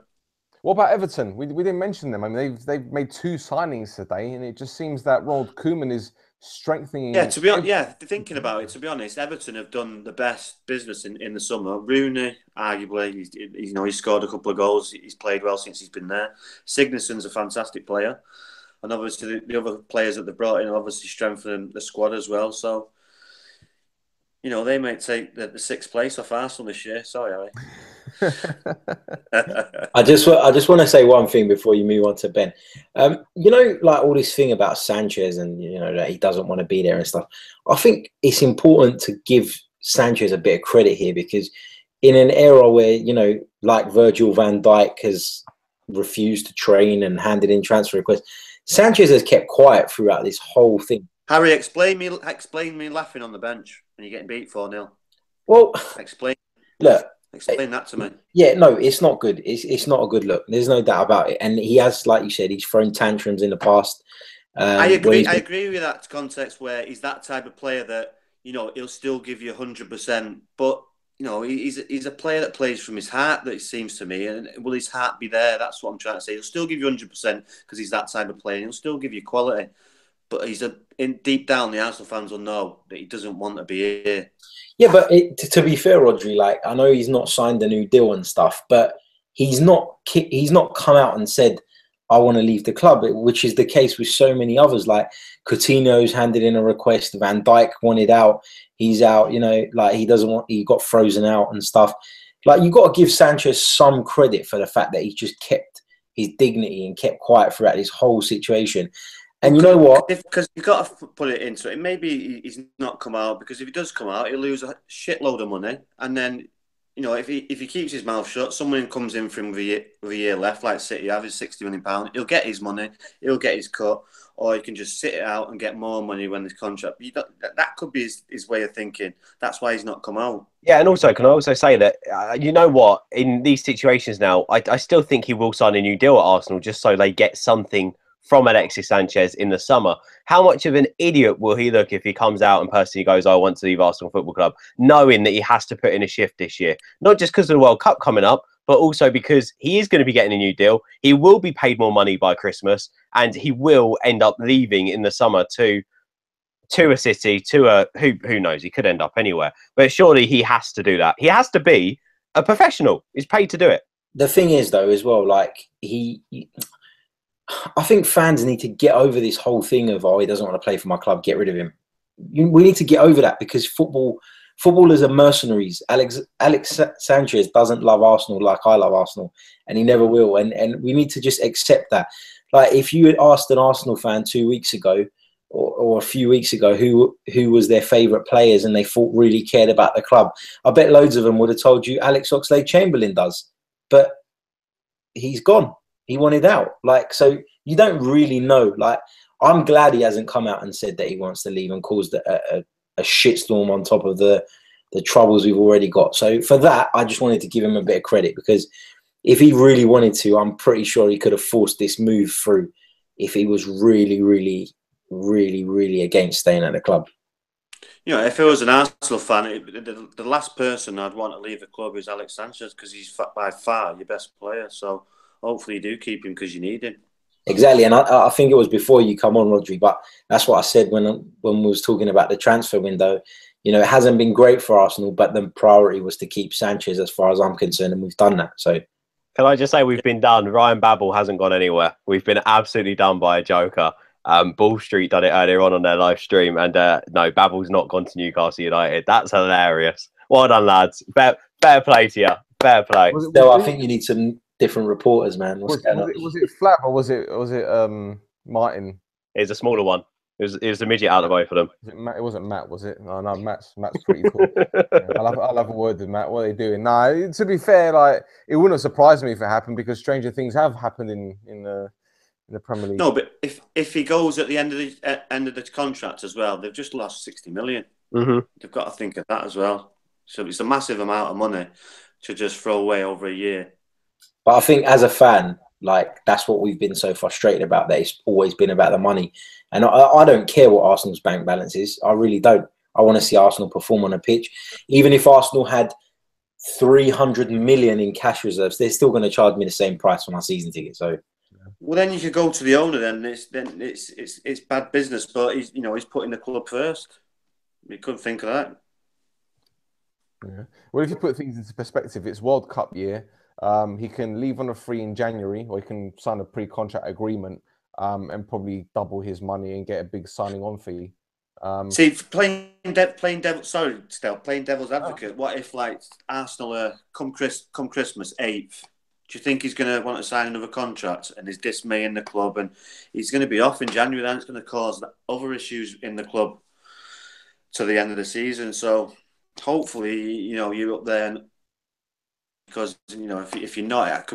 What about Everton? We didn't mention them. I mean, they've made 2 signings today, and it just seems that Ronald Koeman is strengthening. Yeah, to be honest, thinking about it, to be honest, Everton have done the best business in the summer. Rooney, arguably, he's scored a couple of goals. He's played well since he's been there. Sigurdsson's a fantastic player, and obviously the other players that they've brought in are obviously strengthening the squad as well. So, they might take the 6th place off Arsenal this year. Sorry, Harry. I just want to say one thing before you move on to Ben. Like all this thing about Sanchez and that he doesn't want to be there and stuff. I think it's important to give Sanchez a bit of credit here because in an era where like Virgil van Dijk has refused to train and handed in transfer requests, Sanchez has kept quiet throughout this whole thing. Harry, explain me laughing on the bench when you're getting beat 4-0. Well, explain that to me. Yeah, no, it's not good. It's not a good look. There's no doubt about it. And he has, like you said, he's thrown tantrums in the past. I agree. I agree with that context where he's that type of player that he'll still give you 100%, but he's a player that plays from his heart. That it seems to me, and will his heart be there? That's what I'm trying to say. He'll still give you 100% because he's that type of player. He'll still give you quality, but deep down, the Arsenal fans will know that he doesn't want to be here. Yeah, but to be fair, Rodri, like I know he's not signed a new deal and stuff, but he's not come out and said, I want to leave the club, which is the case with so many others. Like Coutinho's handed in a request, Van Dijk wanted out, he's out, like he got frozen out and stuff. Like you got to give Sanchez some credit for the fact that he just kept his dignity and kept quiet throughout this whole situation. And you know what? Because you've got to put it into it. Maybe he's not come out because if he does come out, he'll lose a shitload of money. And then, if he keeps his mouth shut, someone comes in for him with a year left, like City have his £60 million. He'll get his money, he'll get his cut, or he can just sit it out and get more money when his contract. That could be his way of thinking. That's why he's not come out. Yeah, and also, can I also say that, you know what, in these situations now, I still think he will sign a new deal at Arsenal just so they get something from Alexis Sanchez in the summer. How much of an idiot will he look if he comes out and personally goes, I want to leave Arsenal Football Club, knowing that he has to put in a shift this year? Not just because of the World Cup coming up, but also because he is going to be getting a new deal. He will be paid more money by Christmas, and he will end up leaving in the summer to a city, to a who knows, he could end up anywhere. But surely he has to do that. He has to be a professional. He's paid to do it. The thing is, though, as well, like I think fans need to get over this whole thing of, he doesn't want to play for my club, get rid of him. we need to get over that, because footballers are mercenaries. Alex Sanchez doesn't love Arsenal like I love Arsenal, and he never will. And we need to just accept that. Like, if you had asked an Arsenal fan 2 weeks ago or a few weeks ago who was their favourite players and they thought really cared about the club, I bet loads of them would have told you Alex Oxlade-Chamberlain does. But he's gone. He wanted out. Like, so you don't really know. Like, I'm glad he hasn't come out and said that he wants to leave and caused a shitstorm on top of the troubles we've already got. So for that, I just wanted to give him a bit of credit, because if he really wanted to, I'm pretty sure he could have forced this move through if he was really, really, really, really against staying at the club. You know, if I was an Arsenal fan, the last person I'd want to leave the club is Alex Sanchez, because he's by far your best player. So hopefully you do keep him, because you need him. Exactly, and I think it was before you come on, Rodri, but that's what I said when we was talking about the transfer window. You know, it hasn't been great for Arsenal, but the priority was to keep Sanchez, as far as I'm concerned, and we've done that. So, can I just say we've been done? Ryan Babel hasn't gone anywhere. We've been absolutely done by a joker. Ball Street done it earlier on their live stream, and no, Babel's not gone to Newcastle United. That's hilarious. Well done, lads. Fair play to you. Fair play. No, I think you need some different reporters, man. Was it Flav or was it Martin? It's a smaller one. It was a midget out of both of them. It wasn't Matt, was it? No, Matt's pretty cool. Yeah, I'll have a word with Matt. What are they doing? No, to be fair, like, it wouldn't surprise me if it happened, because stranger things have happened in the Premier League. No, but if he goes at the end of the contract as well, they've just lost 60 million. Mm-hmm. They've got to think of that as well. So it's a massive amount of money to just throw away over a year. But I think as a fan, like, that's what we've been so frustrated about, that it's always been about the money. And I don't care what Arsenal's bank balance is. I really don't. I want to see Arsenal perform on a pitch. Even if Arsenal had 300 million in cash reserves, they're still going to charge me the same price for my season ticket. So, well, then you could go to the owner. Then it's bad business, but he's putting the club first. You couldn't think of that. Yeah. Well, if you put things into perspective, it's World Cup year. He can leave on a free in January, or he can sign a pre-contract agreement and probably double his money and get a big signing on fee. See, playing devil's advocate. What if, like, Arsenal come Christmas 8th? Do you think he's going to want to sign another contract, and is dismaying the club, and he's going to be off in January? Then it's going to cause other issues in the club to the end of the season. So hopefully, you're up there, because if you're not,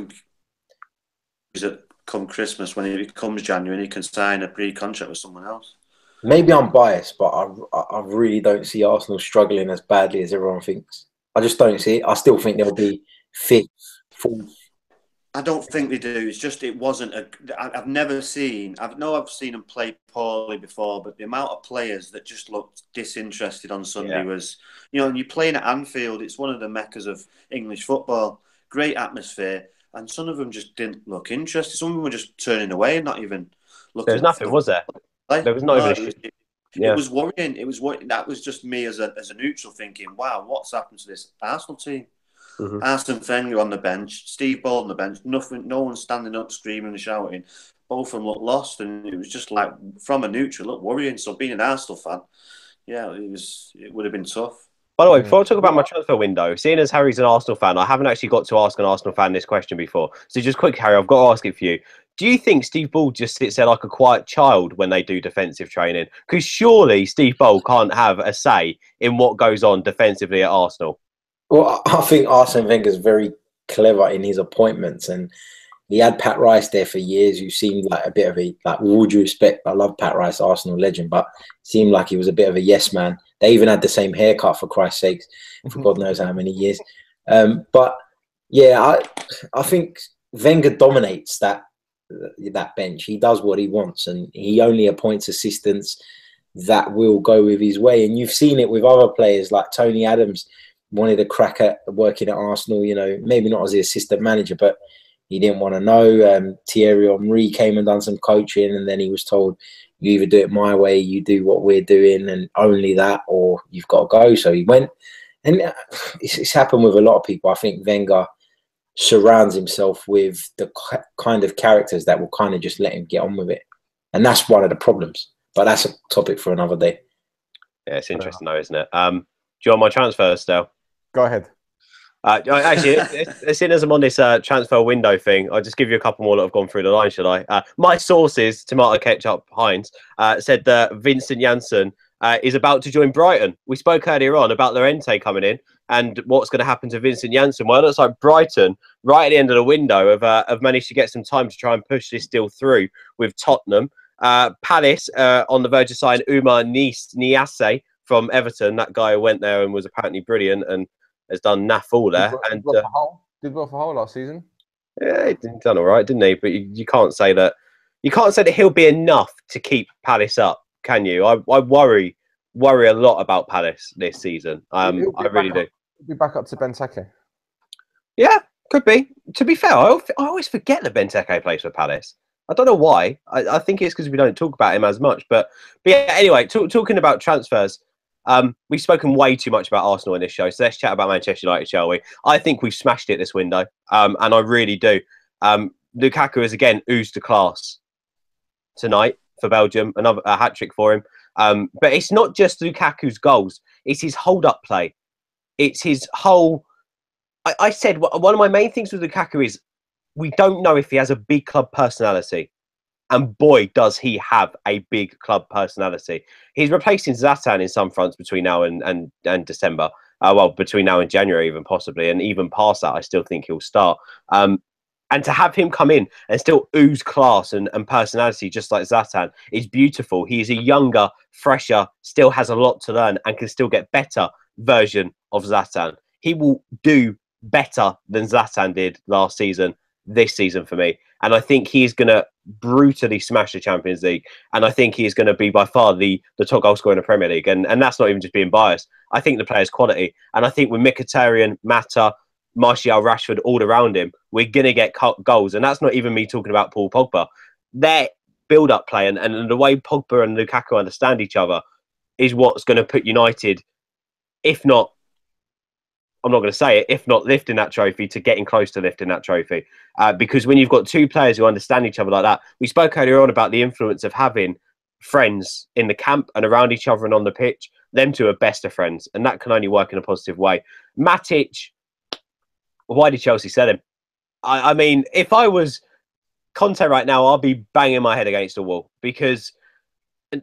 come Christmas, when it comes January, he can sign a pre-contract with someone else. Maybe I'm biased, but I really don't see Arsenal struggling as badly as everyone thinks. I just don't see it. I still think they'll be fifth, fourth. I don't think they do. It's just, it wasn't I've never seen. I've seen them play poorly before, but the amount of players that just looked disinterested on Sunday was, and you're playing at Anfield. It's one of the meccas of English football. Great atmosphere, and some of them just didn't look interested. Some of them were just turning away and not even looking. There's nothing, was there? There was not even. It was worrying. It was worrying. That was just me as a neutral thinking, wow, what's happened to this Arsenal team? Mm-hmm. Arsene Wenger on the bench, Steve Ball on the bench, nothing, no one standing up, screaming and shouting. Both of them looked lost, and it was just like, from a neutral, looked worrying. So being an Arsenal fan, it would have been tough. By the way, before I talk about my transfer window, seeing as Harry's an Arsenal fan, I haven't actually got to ask an Arsenal fan this question before. So just quick, Harry, I've got to ask it for you. Do you think Steve Ball just sits there like a quiet child when they do defensive training? Because surely Steve Ball can't have a say in what goes on defensively at Arsenal. Well, I think Arsene Wenger is very clever in his appointments, and he had Pat Rice there for years, who seemed like a bit of a, like, with all due respect, I love Pat Rice, Arsenal legend, but seemed like he was a bit of a yes man. They even had the same haircut, for Christ's sakes, for God knows how many years. But yeah, I think Wenger dominates that bench. He does what he wants, and he only appoints assistants that will go with his way. And you've seen it with other players, like Tony Adams wanted a crack at working at Arsenal, maybe not as the assistant manager, but he didn't want to know. Thierry Henry came and done some coaching, and then he was told, you either do it my way, you do what we're doing, and only that, or you've got to go. So he went. And it's happened with a lot of people. I think Wenger surrounds himself with the kind of characters that will kind of just let him get on with it. And that's one of the problems. But that's a topic for another day. Yeah, it's interesting though, isn't it? Do you want my transfers still? Go ahead. Actually, as soon as I'm on this transfer window thing, I'll just give you a couple more that have gone through the line, should I? My sources, tomato ketchup Heinz, said that Vincent Janssen is about to join Brighton. We spoke earlier on about Llorente coming in and what's going to happen to Vincent Janssen. Well, it looks like Brighton, right at the end of the window, have managed to get some time to try and push this deal through with Tottenham. Palace on the verge of signing Umar Niasse from Everton. That guy went there and was apparently brilliant and has done naff all there. Did well for Hull last season. Yeah, he done all right, didn't he? But you can't say that. You can't say that he'll be enough to keep Palace up, can you? I worry a lot about Palace this season. I really do. Be back up to Benteke. Yeah, could be. To be fair, I always forget that Benteke plays for Palace. I don't know why. I think it's because we don't talk about him as much. But yeah, anyway, talking about transfers. We've spoken way too much about Arsenal in this show, so let's chat about Manchester United, shall we? I think we've smashed it this window, and I really do. Lukaku has again oozed the class tonight for Belgium, another hat-trick for him. But it's not just Lukaku's goals, it's his hold-up play. It's his whole... I said one of my main things with Lukaku is we don't know if he has a big club personality. And boy, does he have a big club personality. He's replacing Zlatan in some fronts between now and December. Well, between now and January even possibly. And even past that, I still think he'll start. And to have him come in and still ooze class and personality just like Zlatan is beautiful. He is a younger, fresher, still has a lot to learn and can still get better version of Zlatan. He will do better than Zlatan did last season, this season for me. And I think he's going to brutally smash the Champions League. And I think he's going to be by far the top goal scorer in the Premier League. And that's not even just being biased. I think the player's quality. And I think with Mkhitaryan, Mata, Martial, Rashford all around him, we're going to get goals. And that's not even me talking about Paul Pogba. Their build-up play and the way Pogba and Lukaku understand each other is what's going to put United, if not, I'm not going to say it, if not lifting that trophy, to getting close to lifting that trophy. Because when you've got two players who understand each other like that, we spoke earlier on about the influence of having friends in the camp and around each other and on the pitch. Them two are best of friends, and that can only work in a positive way. Matic, why did Chelsea sell him? I mean, if I was Conte right now, I'll be banging my head against the wall because...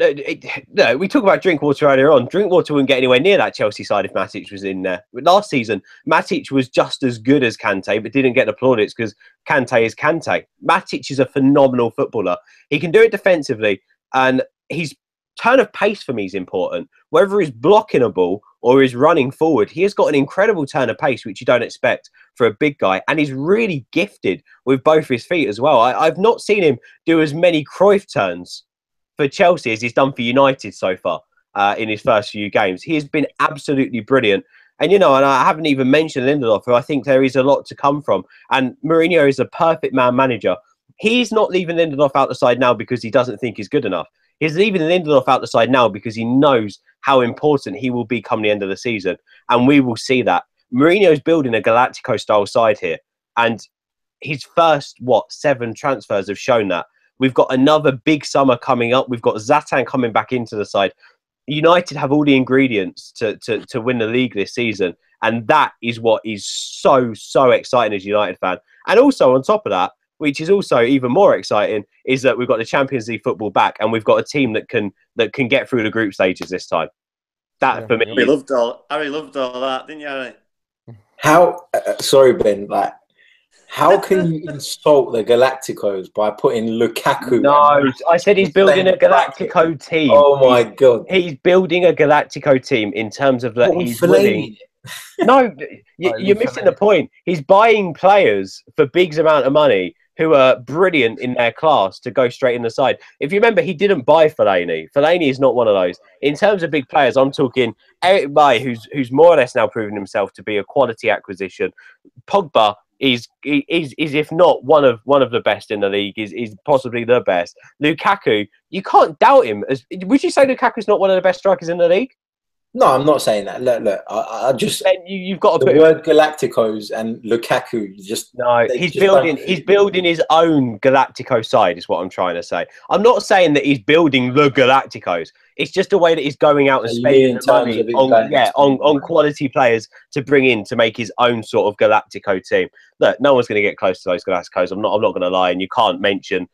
No, we talked about Drinkwater earlier on. Drinkwater wouldn't get anywhere near that Chelsea side if Matic was in there. Last season, Matic was just as good as Kante, but didn't get the plaudits because Kante is Kante. Matic is a phenomenal footballer. He can do it defensively, and his turn of pace for me is important. Whether he's blocking a ball or he's running forward, he has got an incredible turn of pace, which you don't expect for a big guy, and he's really gifted with both his feet as well. I've not seen him do as many Cruyff turns for Chelsea as he's done for United so far in his first few games. He has been absolutely brilliant. And, and I haven't even mentioned Lindelof, who I think there is a lot to come from. And Mourinho is a perfect man-manager. He's not leaving Lindelof out the side now because he doesn't think he's good enough. He's leaving Lindelof out the side now because he knows how important he will be come the end of the season. And we will see that. Mourinho's building a Galactico-style side here. And his first, 7 transfers have shown that. We've got another big summer coming up. We've got Zlatan coming back into the side. United have all the ingredients to win the league this season. And that is what is so exciting as a United fan. And also on top of that, which is also even more exciting, is that we've got the Champions League football back and we've got a team that can get through the group stages this time. That for me. Harry loved all that, didn't you, Harry? How, sorry, Ben, how can you insult the Galacticos by putting Lukaku? No, I said he's building a Galactico team. Oh my God. He's building a Galactico team in terms of that he's winning. No, you're missing the point. He's buying players for big amount of money who are brilliant in their class to go straight in the side. If you remember, he didn't buy Fellaini. Fellaini is not one of those. In terms of big players, I'm talking Eric Bailly, who's more or less now proven himself to be a quality acquisition. Pogba is if not one of the best in the league, is possibly the best. Lukaku, you can't doubt him. Would you say Lukaku's not one of the best strikers in the league? No, I'm not saying that. Look, I just Then you've got to the put word Galacticos and Lukaku just no. they He's just don't building. He's fit. building his own Galactico side. Is what I'm trying to say. I'm not saying that he's building the Galacticos. It's just a way that he's going out and So you mean spending in the terms money of him on going and spending on money? quality players to bring in to make his own sort of Galactico team. Look, no one's going to get close to those Galacticos. I'm not going to lie, and you can't mention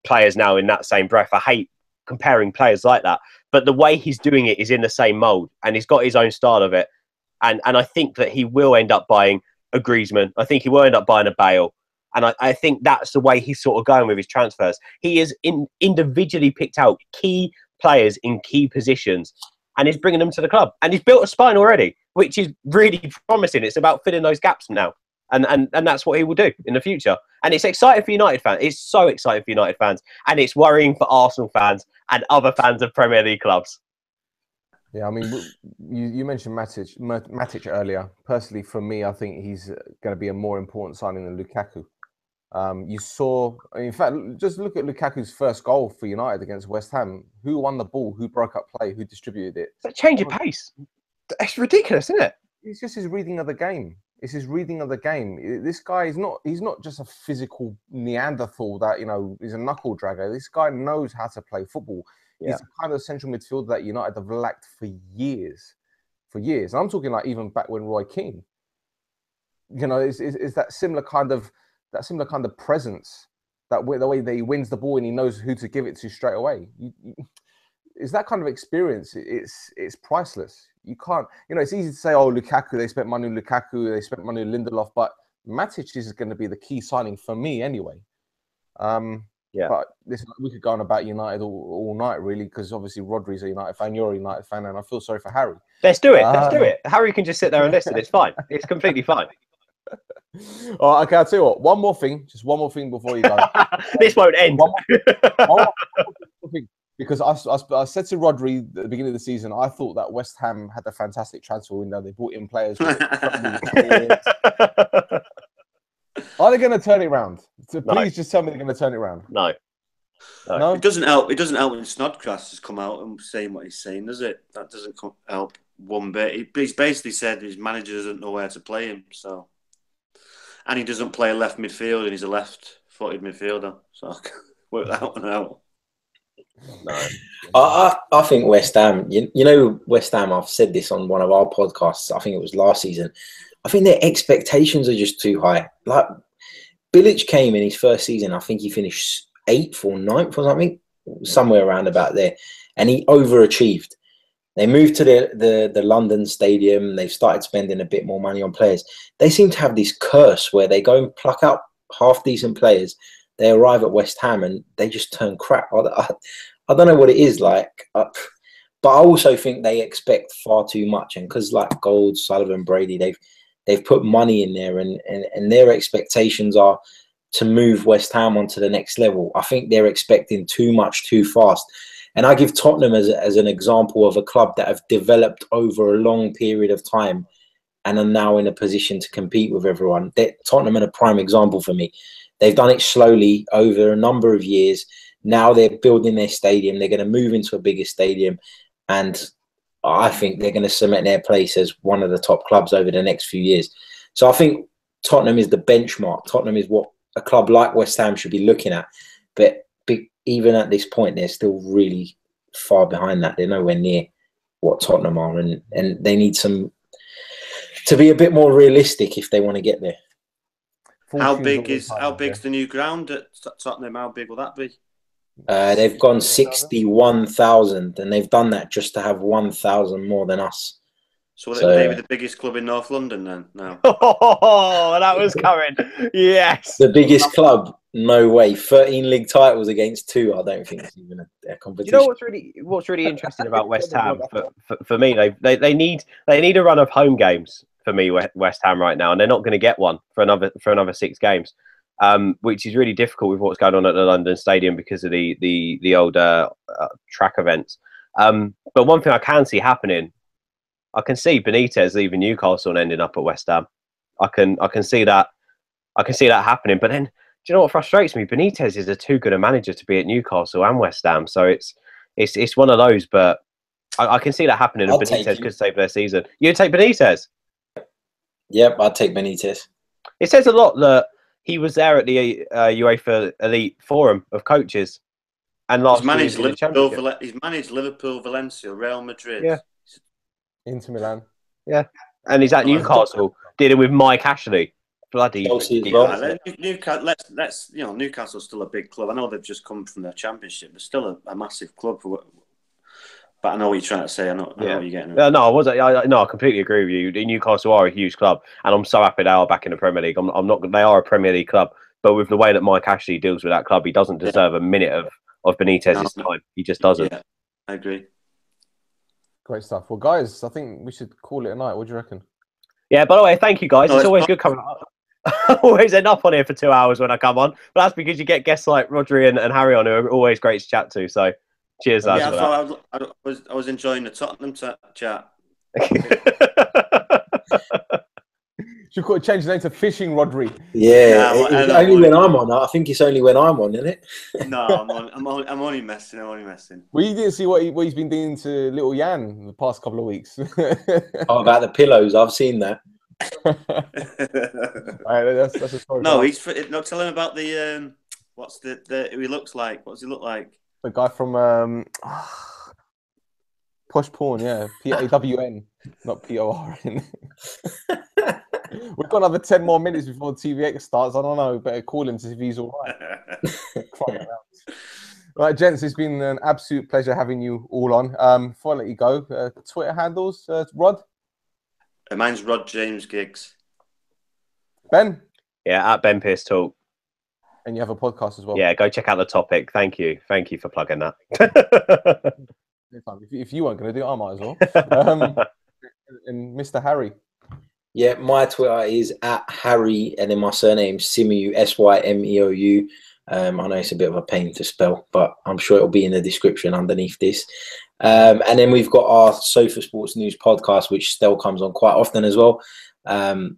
players now in that same breath. I hate comparing players like that, but the way he's doing it is in the same mold, and he's got his own style of it. And I think that he will end up buying a Griezmann. I think he will end up buying a Bale. And I think that's the way he's sort of going with his transfers. He has individually picked out key players in key positions and he's bringing them to the club. And he's built a spine already, which is really promising. It's about filling those gaps now. And that's what he will do in the future. And it's exciting for United fans. It's so exciting for United fans. And it's worrying for Arsenal fans and other fans of Premier League clubs. Yeah, I mean, you mentioned Matic earlier. Personally, for me, I think he's going to be a more important signing than Lukaku. You saw, in fact, just look at Lukaku's first goal for United against West Ham. Who won the ball? Who broke up play? Who distributed it? It's a change of pace. It's ridiculous, isn't it? It's just his reading of the game. It's his reading of the game. This guy is he's not just a physical Neanderthal that, is a knuckle dragger. This guy knows how to play football. Yeah. He's the kind of central midfielder that United have lacked for years. And I'm talking like even back when Roy Keane. Is that similar kind of presence, the way that he wins the ball and he knows who to give it to straight away. It's that kind of experience. It's priceless. You can't, it's easy to say, oh, Lukaku, they spent money on Lukaku, they spent money on Lindelof, but Matic is going to be the key signing for me anyway. Yeah. But listen, we could go on about United all night, really, because obviously Rodri's a United fan, you're a United fan, and I feel sorry for Harry. Let's do it. Let's do it. Harry can just sit there and listen. It's fine. It's completely fine. Oh, okay, I'll tell you what. One more thing before you go. This won't end. One more thing. Because I said to Rodri at the beginning of the season, I thought that West Ham had a fantastic transfer window. They brought in players with Are they going to turn it around? So please just tell me they're going to turn it around. No. It doesn't help. It doesn't help when Snodgrass has come out and saying what he's saying, does it? That doesn't help one bit. He's basically said his manager doesn't know where to play him. So, and he doesn't play a left midfield, and he's a left-footed midfielder. So I can work that one out. No, I think West Ham. West Ham. I've said this on one of our podcasts. I think it was last season. I think their expectations are just too high. Like Bilic came in his first season. I think he finished 8th or 9th or something, somewhere around about there, and he overachieved. They moved to the London stadium. They've started spending a bit more money on players. They seem to have this curse where they go and pluck out half decent players. They arrive at West Ham and they just turn crap. I don't know what it is like, but I also think they expect far too much. And because like Gold, Sullivan, Brady, they've put money in there, and their expectations are to move West Ham onto the next level. I think they're expecting too much too fast. And I give Tottenham as an example of a club that have developed over a long period of time and are now in a position to compete with everyone. Tottenham are a prime example for me. They've done it slowly over a number of years. Now they're building their stadium. They're going to move into a bigger stadium. And I think they're going to cement their place as one of the top clubs over the next few years. So I think Tottenham is the benchmark. Tottenham is what a club like West Ham should be looking at. But even at this point, they're still really far behind that. They're nowhere near what Tottenham are. And they need to be a bit more realistic if they want to get there. How big's the new ground at Tottenham? How big will that be? They've gone 61,000, and they've done that just to have 1,000 more than us. So they be the biggest club in North London then? No. Oh, that was coming. Yes. The biggest club? No way. 13 league titles against 2. I don't think it's even a competition. You know what's really interesting about West Ham? For me, they need a run of home games. For me, West Ham right now, and they're not going to get one for another 6 games, which is really difficult with what's going on at the London Stadium because of the old track events. But one thing I can see happening, I can see Benitez leaving Newcastle and ending up at West Ham. I can see that happening. But then, do you know what frustrates me? Benitez is too good a manager to be at Newcastle and West Ham. So it's one of those. But I can see that happening, and I'll take Benitez him. could save their season. You'd take Benitez? Yep, I'd take Benitez. It says a lot that he was there at the UEFA Elite Forum of Coaches, and last year he was in the Championship. He's managed Liverpool, Valencia, Real Madrid. Yeah. Inter Milan. Yeah, and he's at Newcastle dealing with Mike Ashley. Bloody Chelsea as well. Let's Newcastle's still a big club. I know they've just come from their Championship. They're still a massive club. But I know what you're trying to say. I know what you're getting at. No, I wasn't. I completely agree with you. Newcastle are a huge club, and I'm so happy they are back in the Premier League. I'm not. They are a Premier League club, but with the way that Mike Ashley deals with that club, he doesn't deserve a minute of Benitez's time. He just doesn't. Yeah, I agree. Great stuff. Well, guys, I think we should call it a night. What do you reckon? Yeah. By the way, thank you guys. It's always good coming up. I always end up on here for 2 hours when I come on, but that's because you get guests like Rodri and Harry on, who are always great to chat to. So, cheers, lads. Yeah, I was enjoying the Tottenham chat. Should change the name to Fishing Rodri. Yeah, it's only when I'm on. I think it's only when I'm on, isn't it? No, I'm only messing. Well, you didn't see what he's been doing to little Jan the past couple of weeks. Oh, about the pillows. I've seen that. That's a story. No, tell him about the what's the who he looks like. What does he look like? The guy from Posh Porn, yeah. PAWN, not PORN. We've got another 10 more minutes before TVX starts. I don't know. Better call him to see if he's all right. Right, gents, it's been an absolute pleasure having you all on. Before I let you go, Twitter handles, Rod? Mine's Rod James Giggs. Ben? Yeah, at Ben Pierce Talk. And you have a podcast as well? Yeah, go check out The Topic. Thank you for plugging that. If you weren't going to do it, I might as well. And Mr. Harry? Yeah, my Twitter is at Harry, and then my surname Symeou, Symeou. I know it's a bit of a pain to spell, but I'm sure it'll be in the description underneath this. And then we've got our Sofa Sports News podcast, which still comes on quite often as well.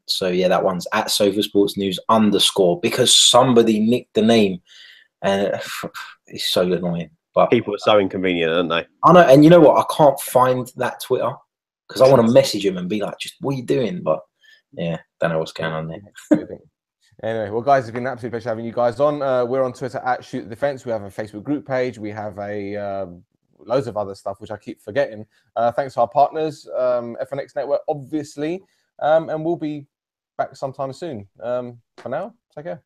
So yeah, that one's at Sofa Sports News _ because somebody nicked the name, and it's so annoying. But people are so inconvenient, aren't they? I know, and you know what? I can't find that Twitter because I want to message him and be like, "Just what are you doing?" But yeah, don't know what's going on there. Anyway, well, guys, it's been an absolute pleasure having you guys on. We're on Twitter at Shoot the Defense. We have a Facebook group page. We have loads of other stuff, which I keep forgetting. Thanks to our partners, FNX Network, obviously. And we'll be back sometime soon. For now, take care.